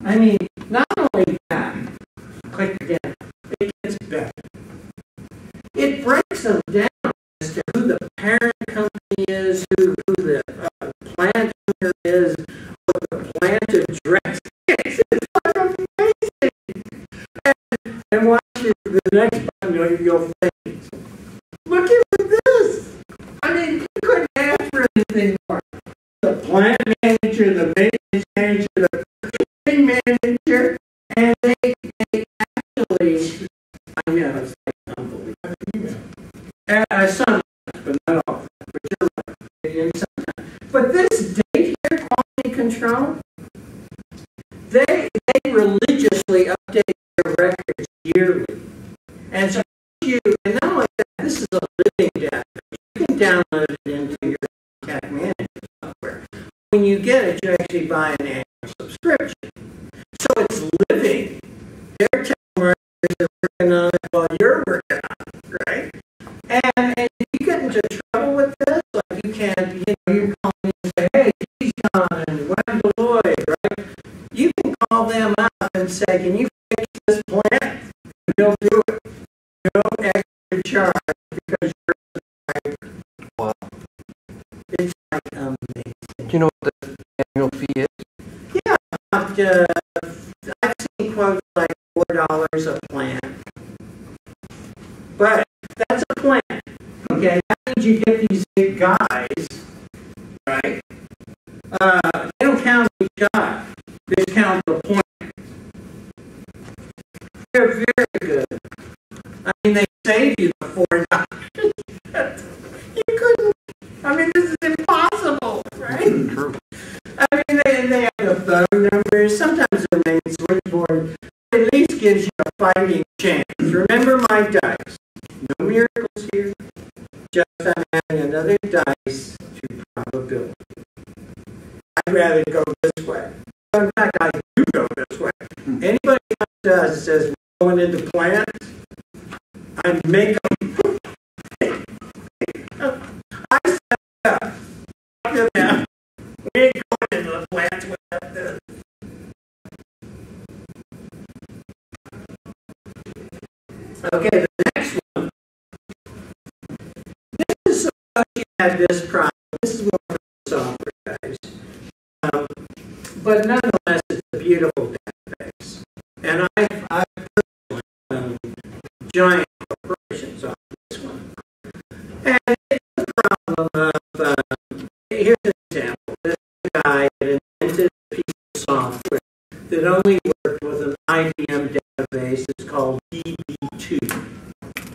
I mean, not only that, click again, it gets better. It breaks them down as to who the parent company is, who the plant owner is, what the plant address is. It's like amazing. And watch the next button, you'll think, look at this. I mean, you couldn't ask for anything more. The plant manager, the maintenance manager, the purchasing manager, and they actually, I know, it's like unbelievable. Sometimes, but not all. But you're right. Sometimes. But this date here, quality control, they religiously update their records yearly. And so and not only that, this is a living data. You can download it into your contact management software. When you get it, you actually buy an annual subscription. So it's living. They're telling they're working on it while you're working on it, right? And if you get into trouble with this, like you can't, you call me and say, hey, he's gone and Web Deloitte, right? You can call them up and say, can you fix this plant? And they'll do it. No extra charge because you're wow. It's like amazing. Do you know what the annual fee is? Yeah, I've seen quotes like $4 a plant. But that's a plant. Okay, that means you get these big guys, right? They don't count each guy. They just count the plant. They're very good. I mean, they save you the $4. You couldn't. I mean, this is impossible, right? True. I mean, just gives you a fighting chance. Remember my dice. No miracles here. Just I'm adding another dice to probability. I'd rather go this way. In fact, I do go this way. Anybody comes to us and says, we're going into plants, I make them. I set up. Now, we ain't going into the plants without this. Okay, the next one. This is supposed you have this problem. This is more for the software guys. But nonetheless, it's a beautiful database. And I've personally done giant corporations on this one. And it's the problem of, here's an example. This guy had invented a piece of software that only worked with an IBM database. It's called DB2.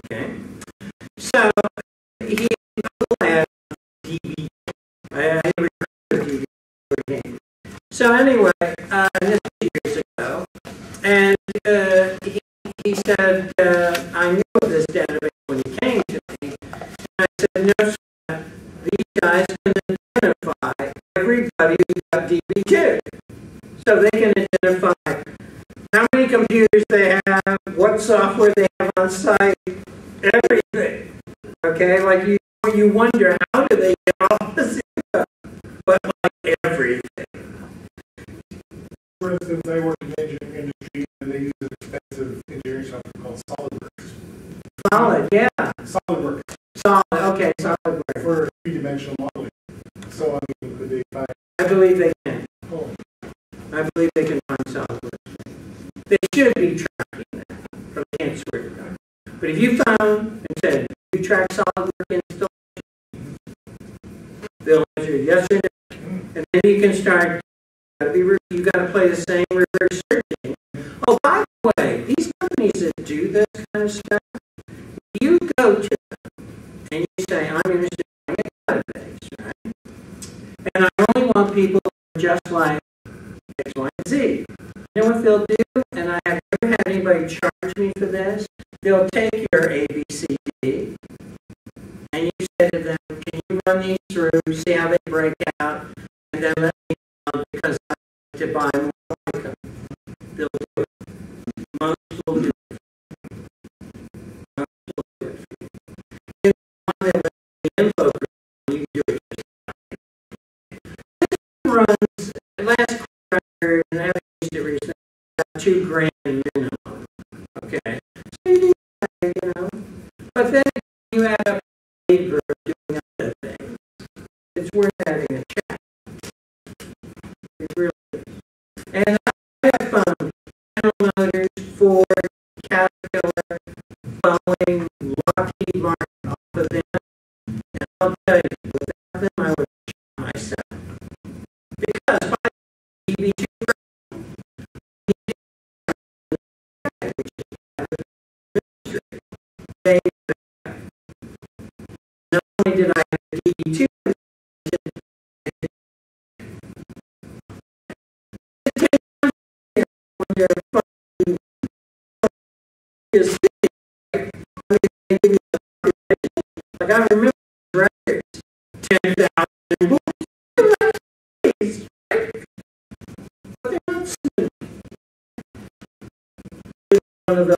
Okay? So, he had DB2. I refer to DB2 again. So anyway, this was years ago, and he said, I knew of this database when he came to me, and I said, no, sir, these guys can identify everybody who's got DB2. So they can identify how many computers they have, what software they have on site, everything. Okay, like you wonder, how do they get all this info? But like everything. For instance, I work in the engineering industry and they use an expensive engineering software called SolidWorks. Solid, yeah. SolidWorks. Solid, okay, SolidWorks. For three-dimensional modeling. So, I mean, could they find... I believe they can. Oh. I believe they can find SolidWorks. They should be tracking that, but I can't swear to God. But if you found and said, you track SolidWorks installation, they'll answer yes or no. And then you can start, you got to play the same reverse searching. Oh, by the way, these companies that do this kind of stuff, you go to them and you say, I'm interested in a database, right? And I only want people just like X, Y, and Z. You know what they'll do? And I have never had anybody charge me for this. They'll take your ABCD and you say to them, can you run these through, see how they break out, and then let me know because I need to buy more like them. They'll do it. Most will do it. Most will do it. And the info group, you do it yourself. This runs, last quarter, and I haven't used it recently, about $2,000 minimum. Okay. So you do that, you know. But then you add up a group doing other things. It's worth having a check. It really is. And I have found General Motors, Ford, Caterpillar, Boeing, Lockheed Martin, all of them. And I'll tell you, without them, I would have shot myself. Because by DB2, they not only did I have DB2, when you're fucking like I remember records, 10,000 books. But they're not soon. One of those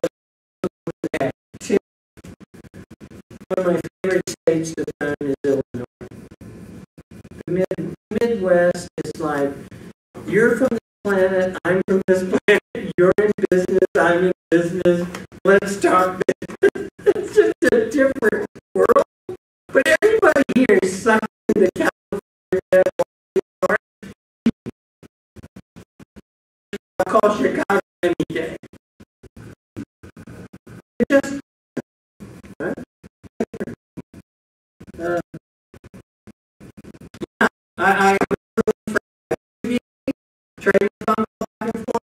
one of my favorite states to find is Illinois. The Midwest is like, you're from this planet, I'm from this planet, you're in business, I'm in business, let's talk business. It's just a different world. But everybody here is sucked into California. I'll call Chicago any day. It's just, right? I trading back and forth.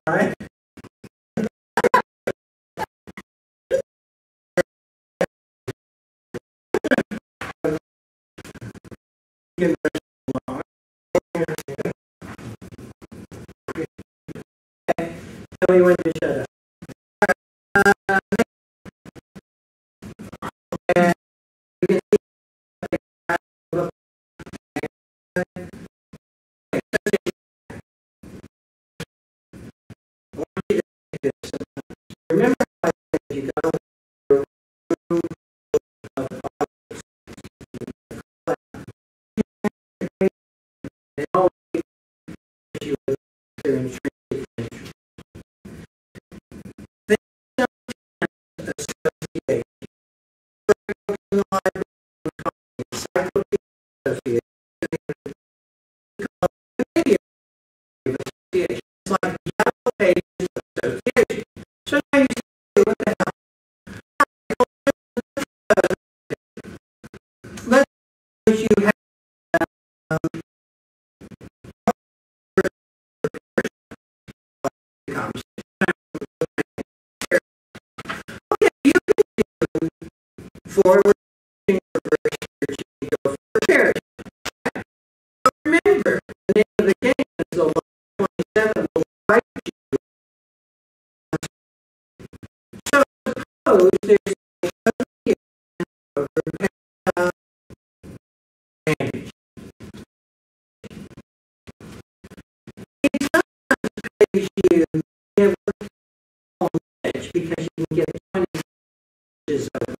right? You can push along. Tell me when to shut up. Remember, I said you go through a room of objects. They always teach you with their intrinsic nature. They sometimes associate in the library encyclopedia association. It's like yellow pages association. So now you say, what the hell? Let's suppose you have okay, you can do forward reverse searching, go for repairs. But remember, the name of the game is the line 27 will write you. So suppose there's a association of repair damage. It sometimes pays you to give on edge because you can get 20 pages of it.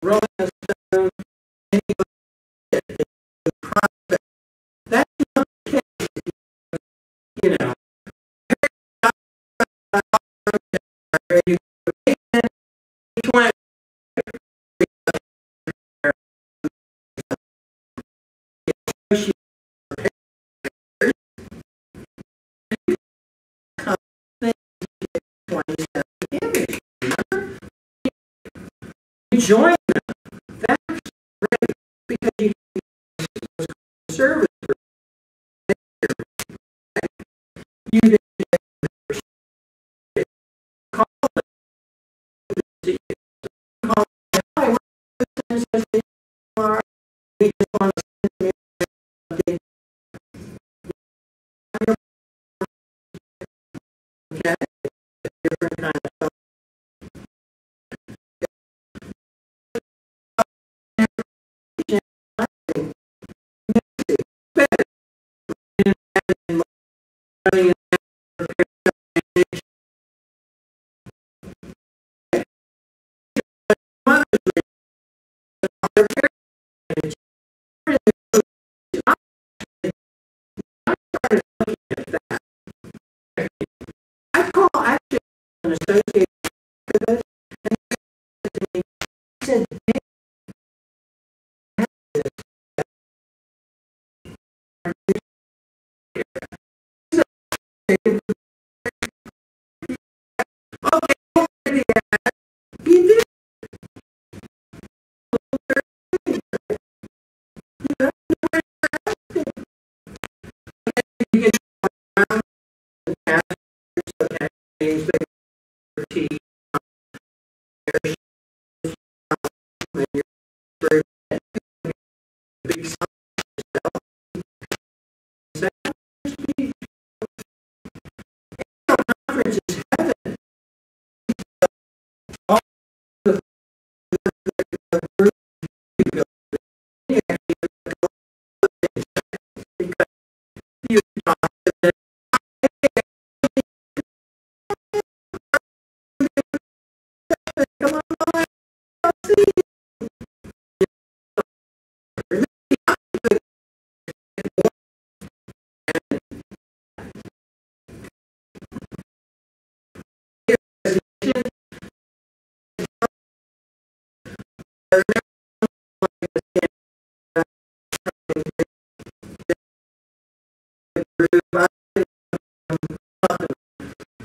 Rolling a stone, prospect. That's not the case. You know, each one join them. That's great because you can service you then call it. Call it. Hi, what is this? We just want to send me okay, different kind of stuff. I call actually an association for this, and he said,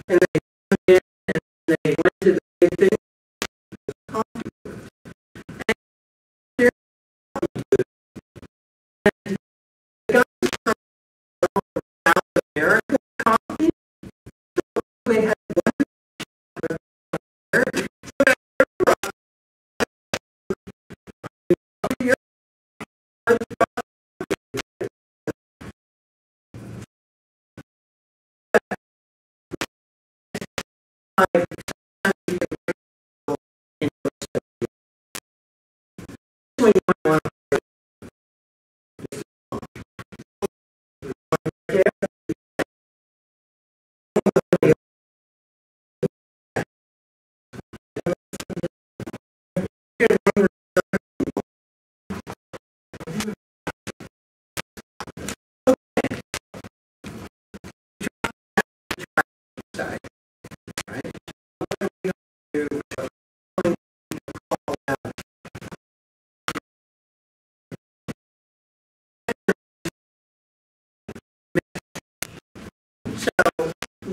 and they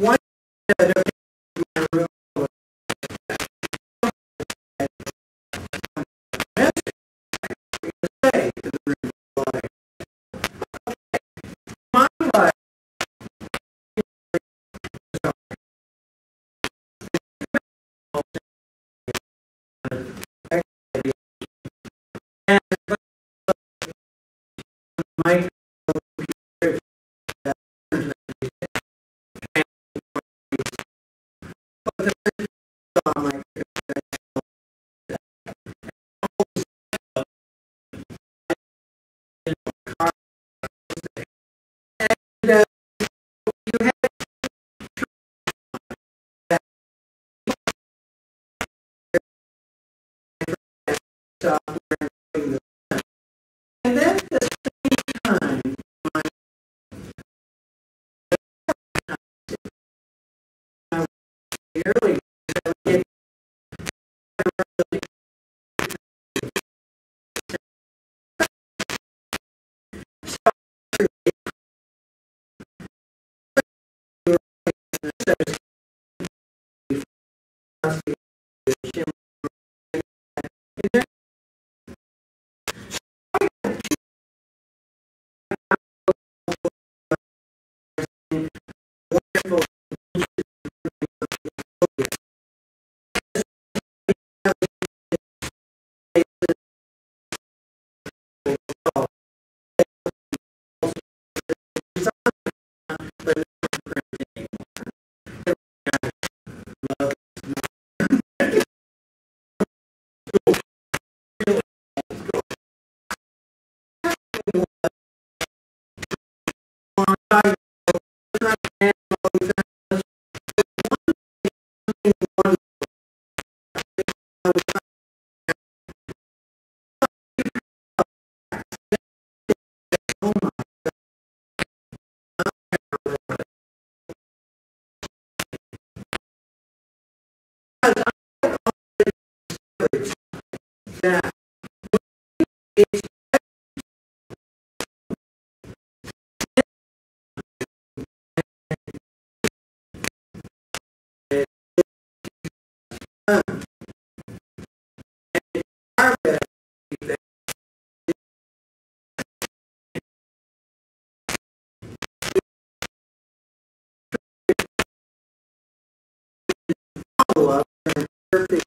One and then at the same time, the early days, that it's follow-up and perfect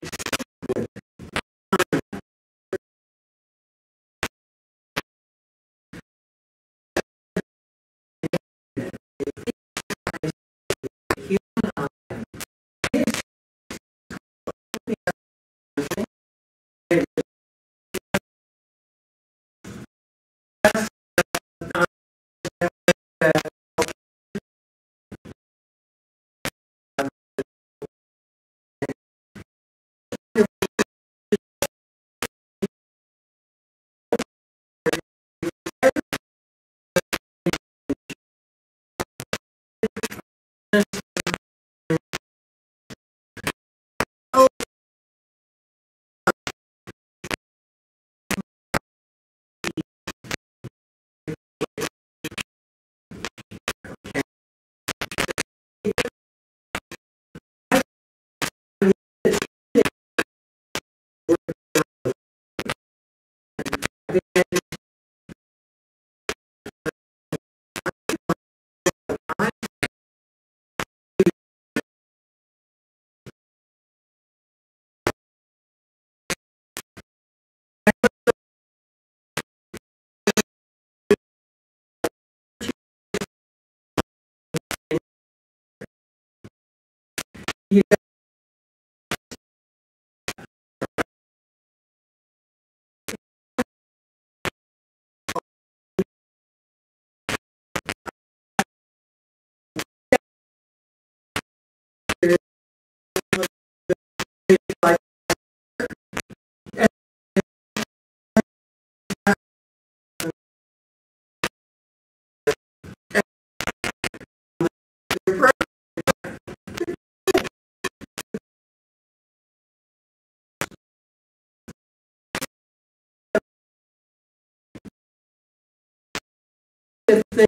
of things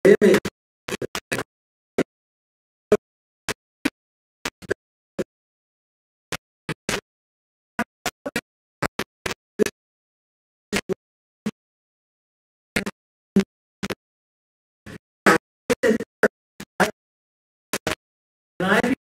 image and I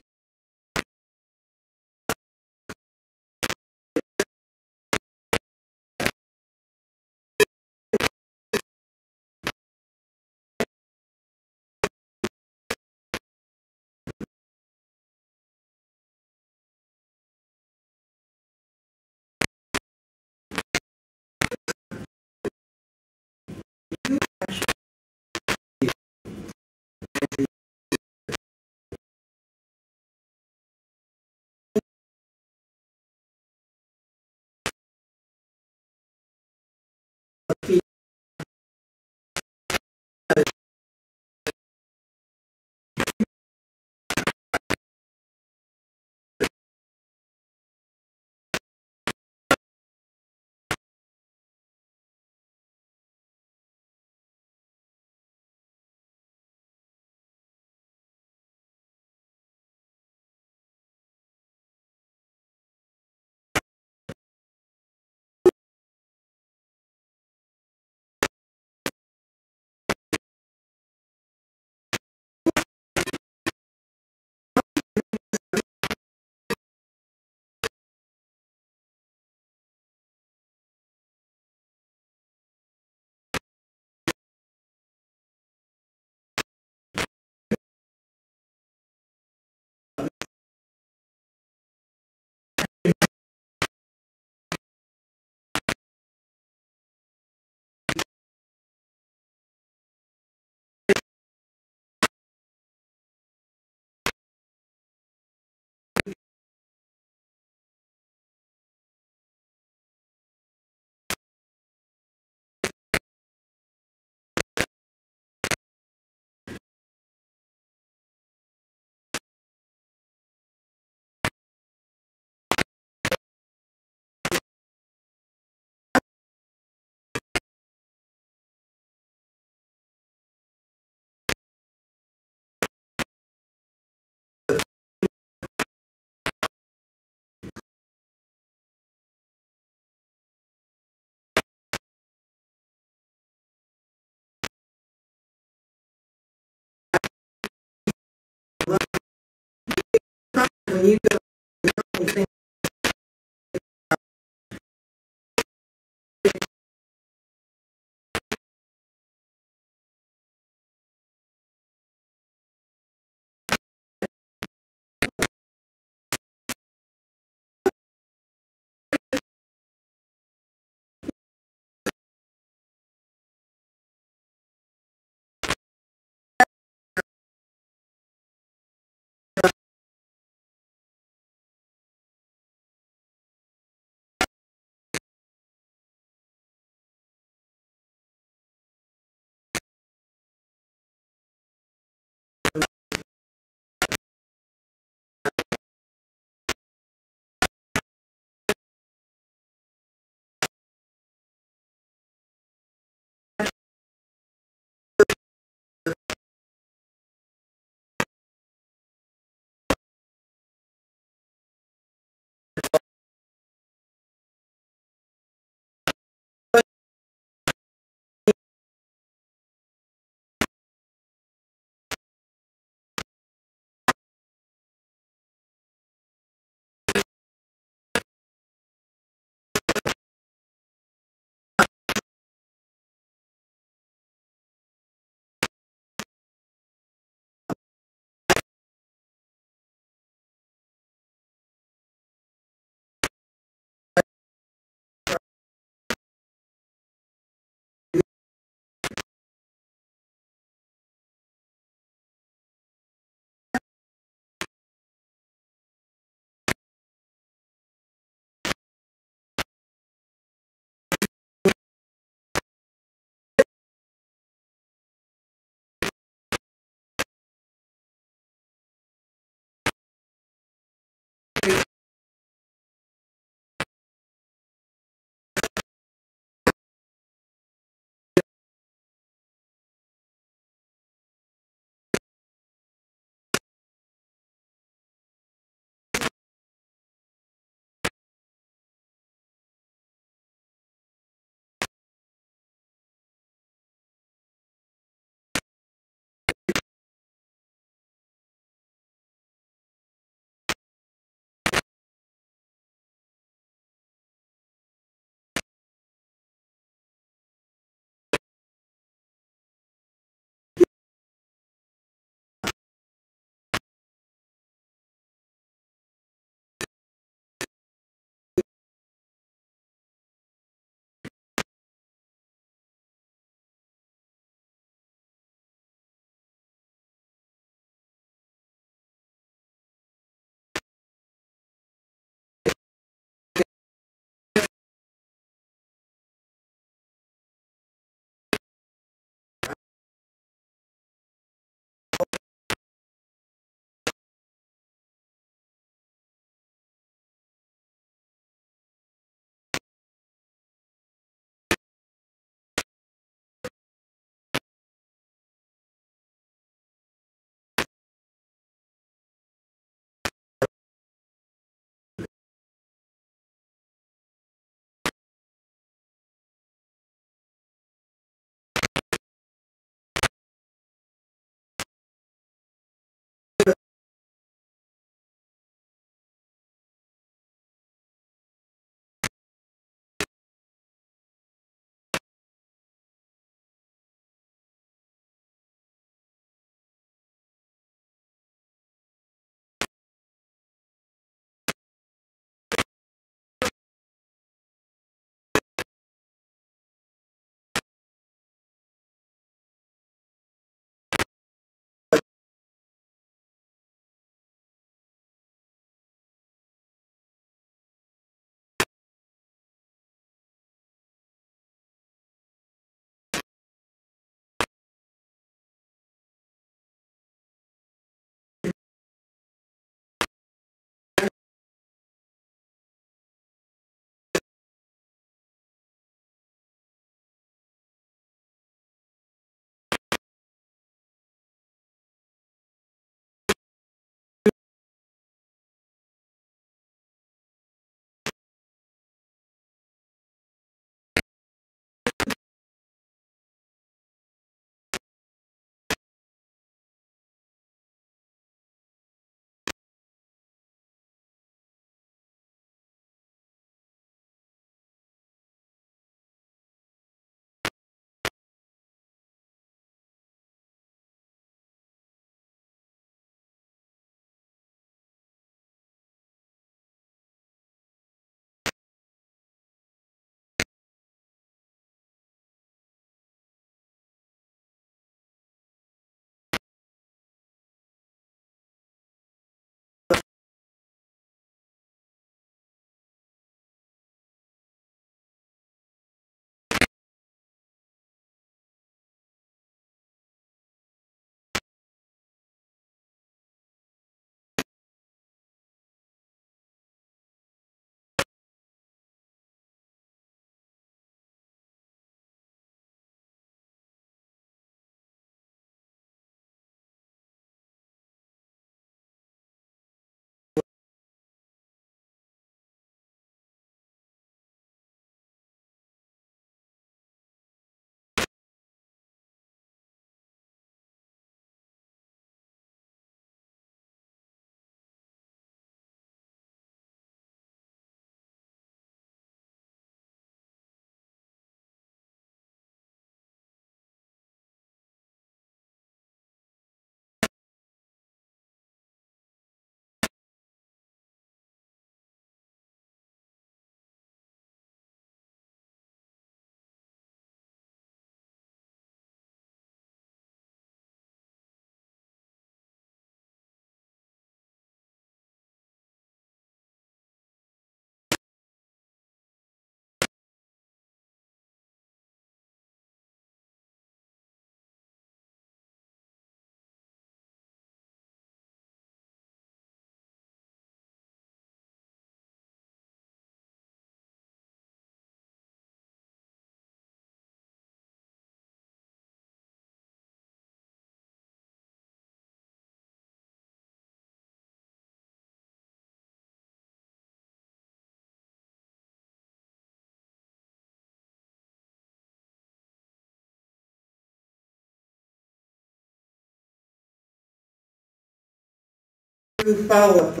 to follow up.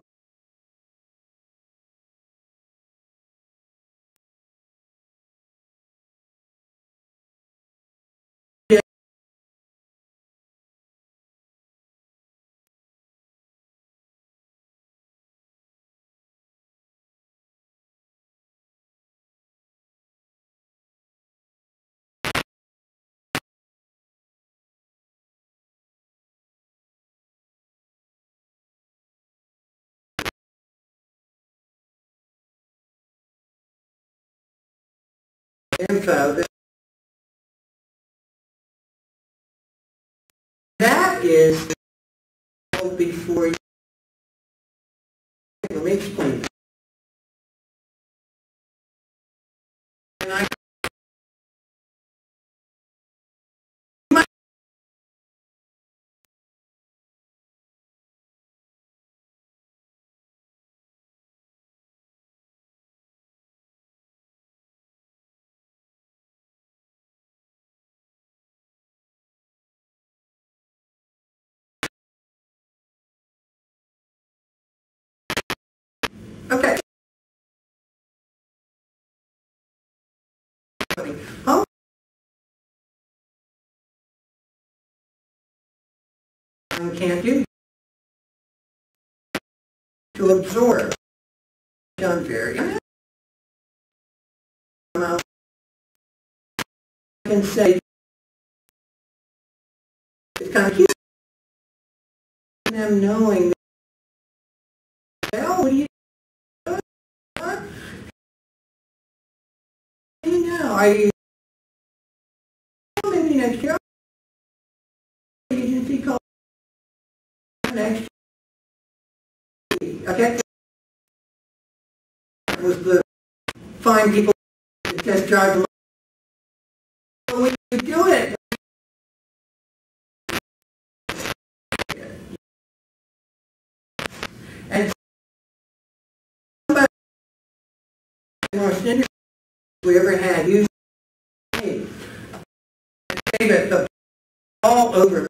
Info that is before you. Let me explain. And I okay. Oh. Can't do to absorb. Done very. I can say it's kind of cute. Them knowing that, oh, what do you do? What? You know, maybe next year agency called next year. Okay. That was the find people to test drive them. When you do it, and somebody most interesting we ever had used that all over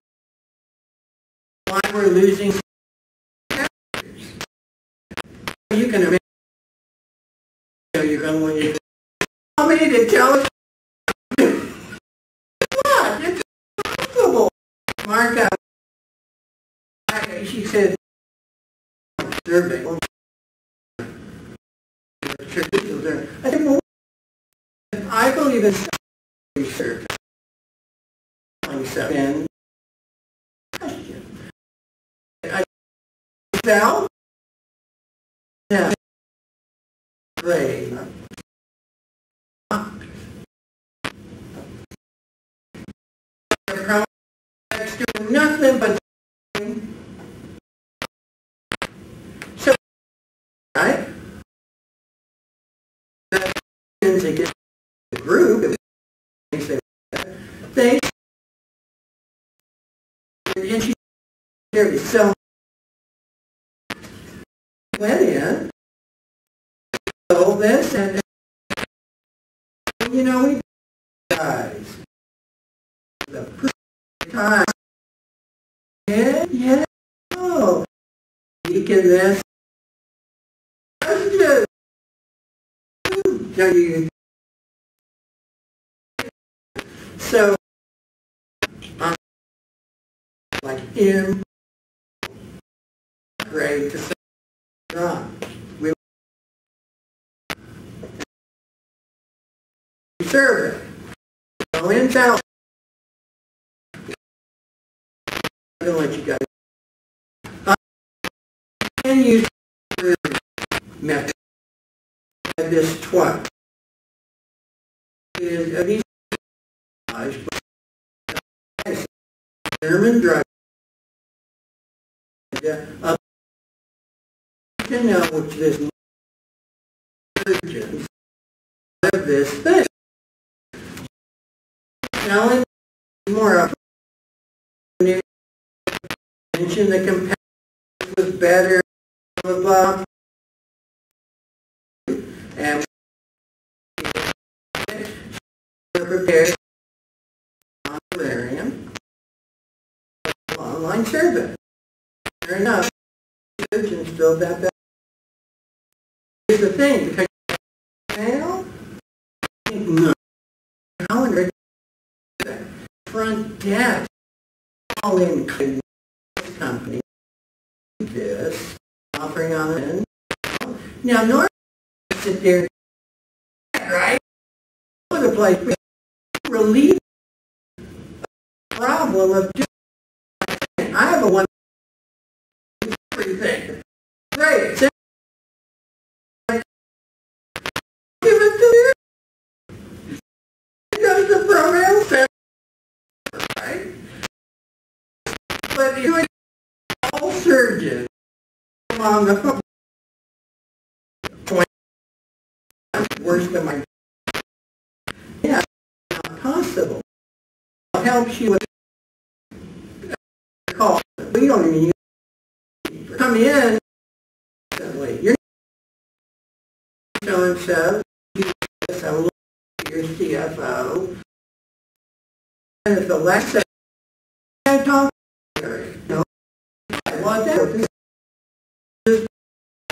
why we're losing characters. You can imagine you're going to want you to tell us what? It's possible. Mark out. She said survey. I said, well, I believe in research. And question. I fell. Yeah. Great. Nothing but so right. They get the group. They and she there to sell went in sold this and you know we guys the time yeah oh you can this so like in grade to say we serve it. So in town, I'm going to let you guys. Can use method of this twice. Is of these German drug up to know which this urgent of this thing. Now more up mention the comparison was better blah and prepared online survey. Fair enough. and still that. Here's the thing, because now, no, how in the front desk, all in company, this, offering on it. Now, normally, sit there, right? For the place, relieve the problem of just, I have a one thing. Great. Give it to you. It goes to program center, right? But you're all surgeons on the phone. Worse than my. Yeah, not possible. It helps you with the call. We don't even use it. Come in. You're so and so. Your CFO. And if the last thing I talk to her, no, I want that.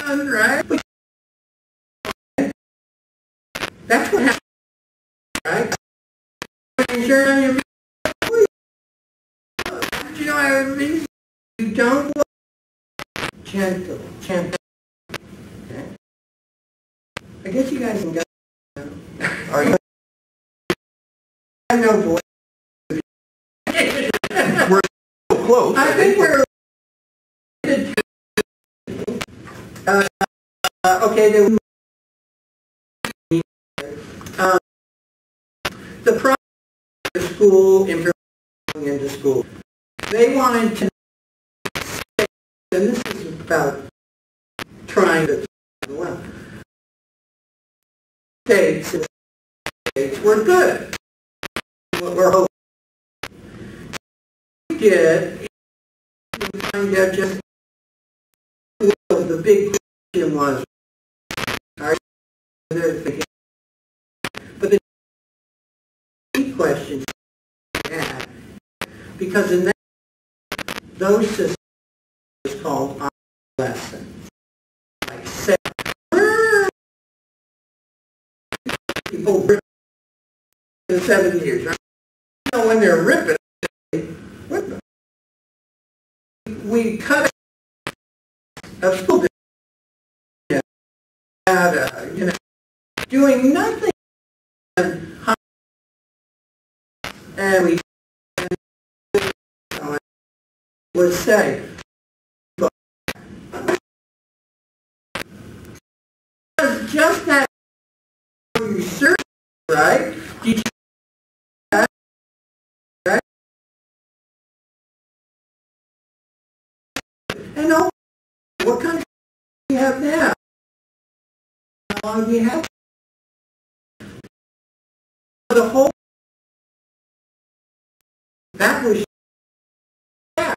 Right? That's what happens, right? Sure on your you know, you don't look gentle. Okay. I guess you guys can go. Are you? I have no voice. We're so close. I think we're. Okay, then. The problem with school information into school, they wanted to, and this is about trying to, well, states were good. What we're hoping we did, we find out just the big question was, are you but the key question is because in that, those systems is called obsolescence. Like say, people rip in 7 years, right? You know, when they're ripping, rip them. We cut a school district out, you know, doing nothing. And we would say, just that research, right? Did you that, right? And all, what kind of do you have now? How long do you have? The whole that was that.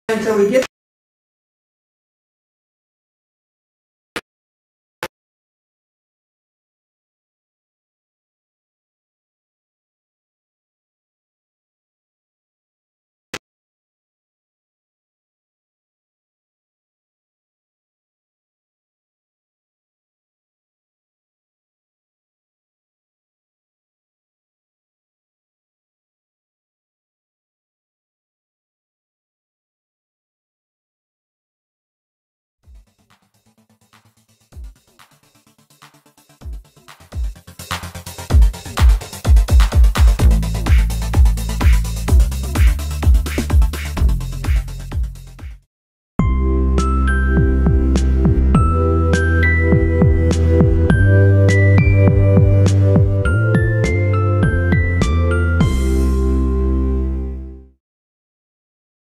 And so we get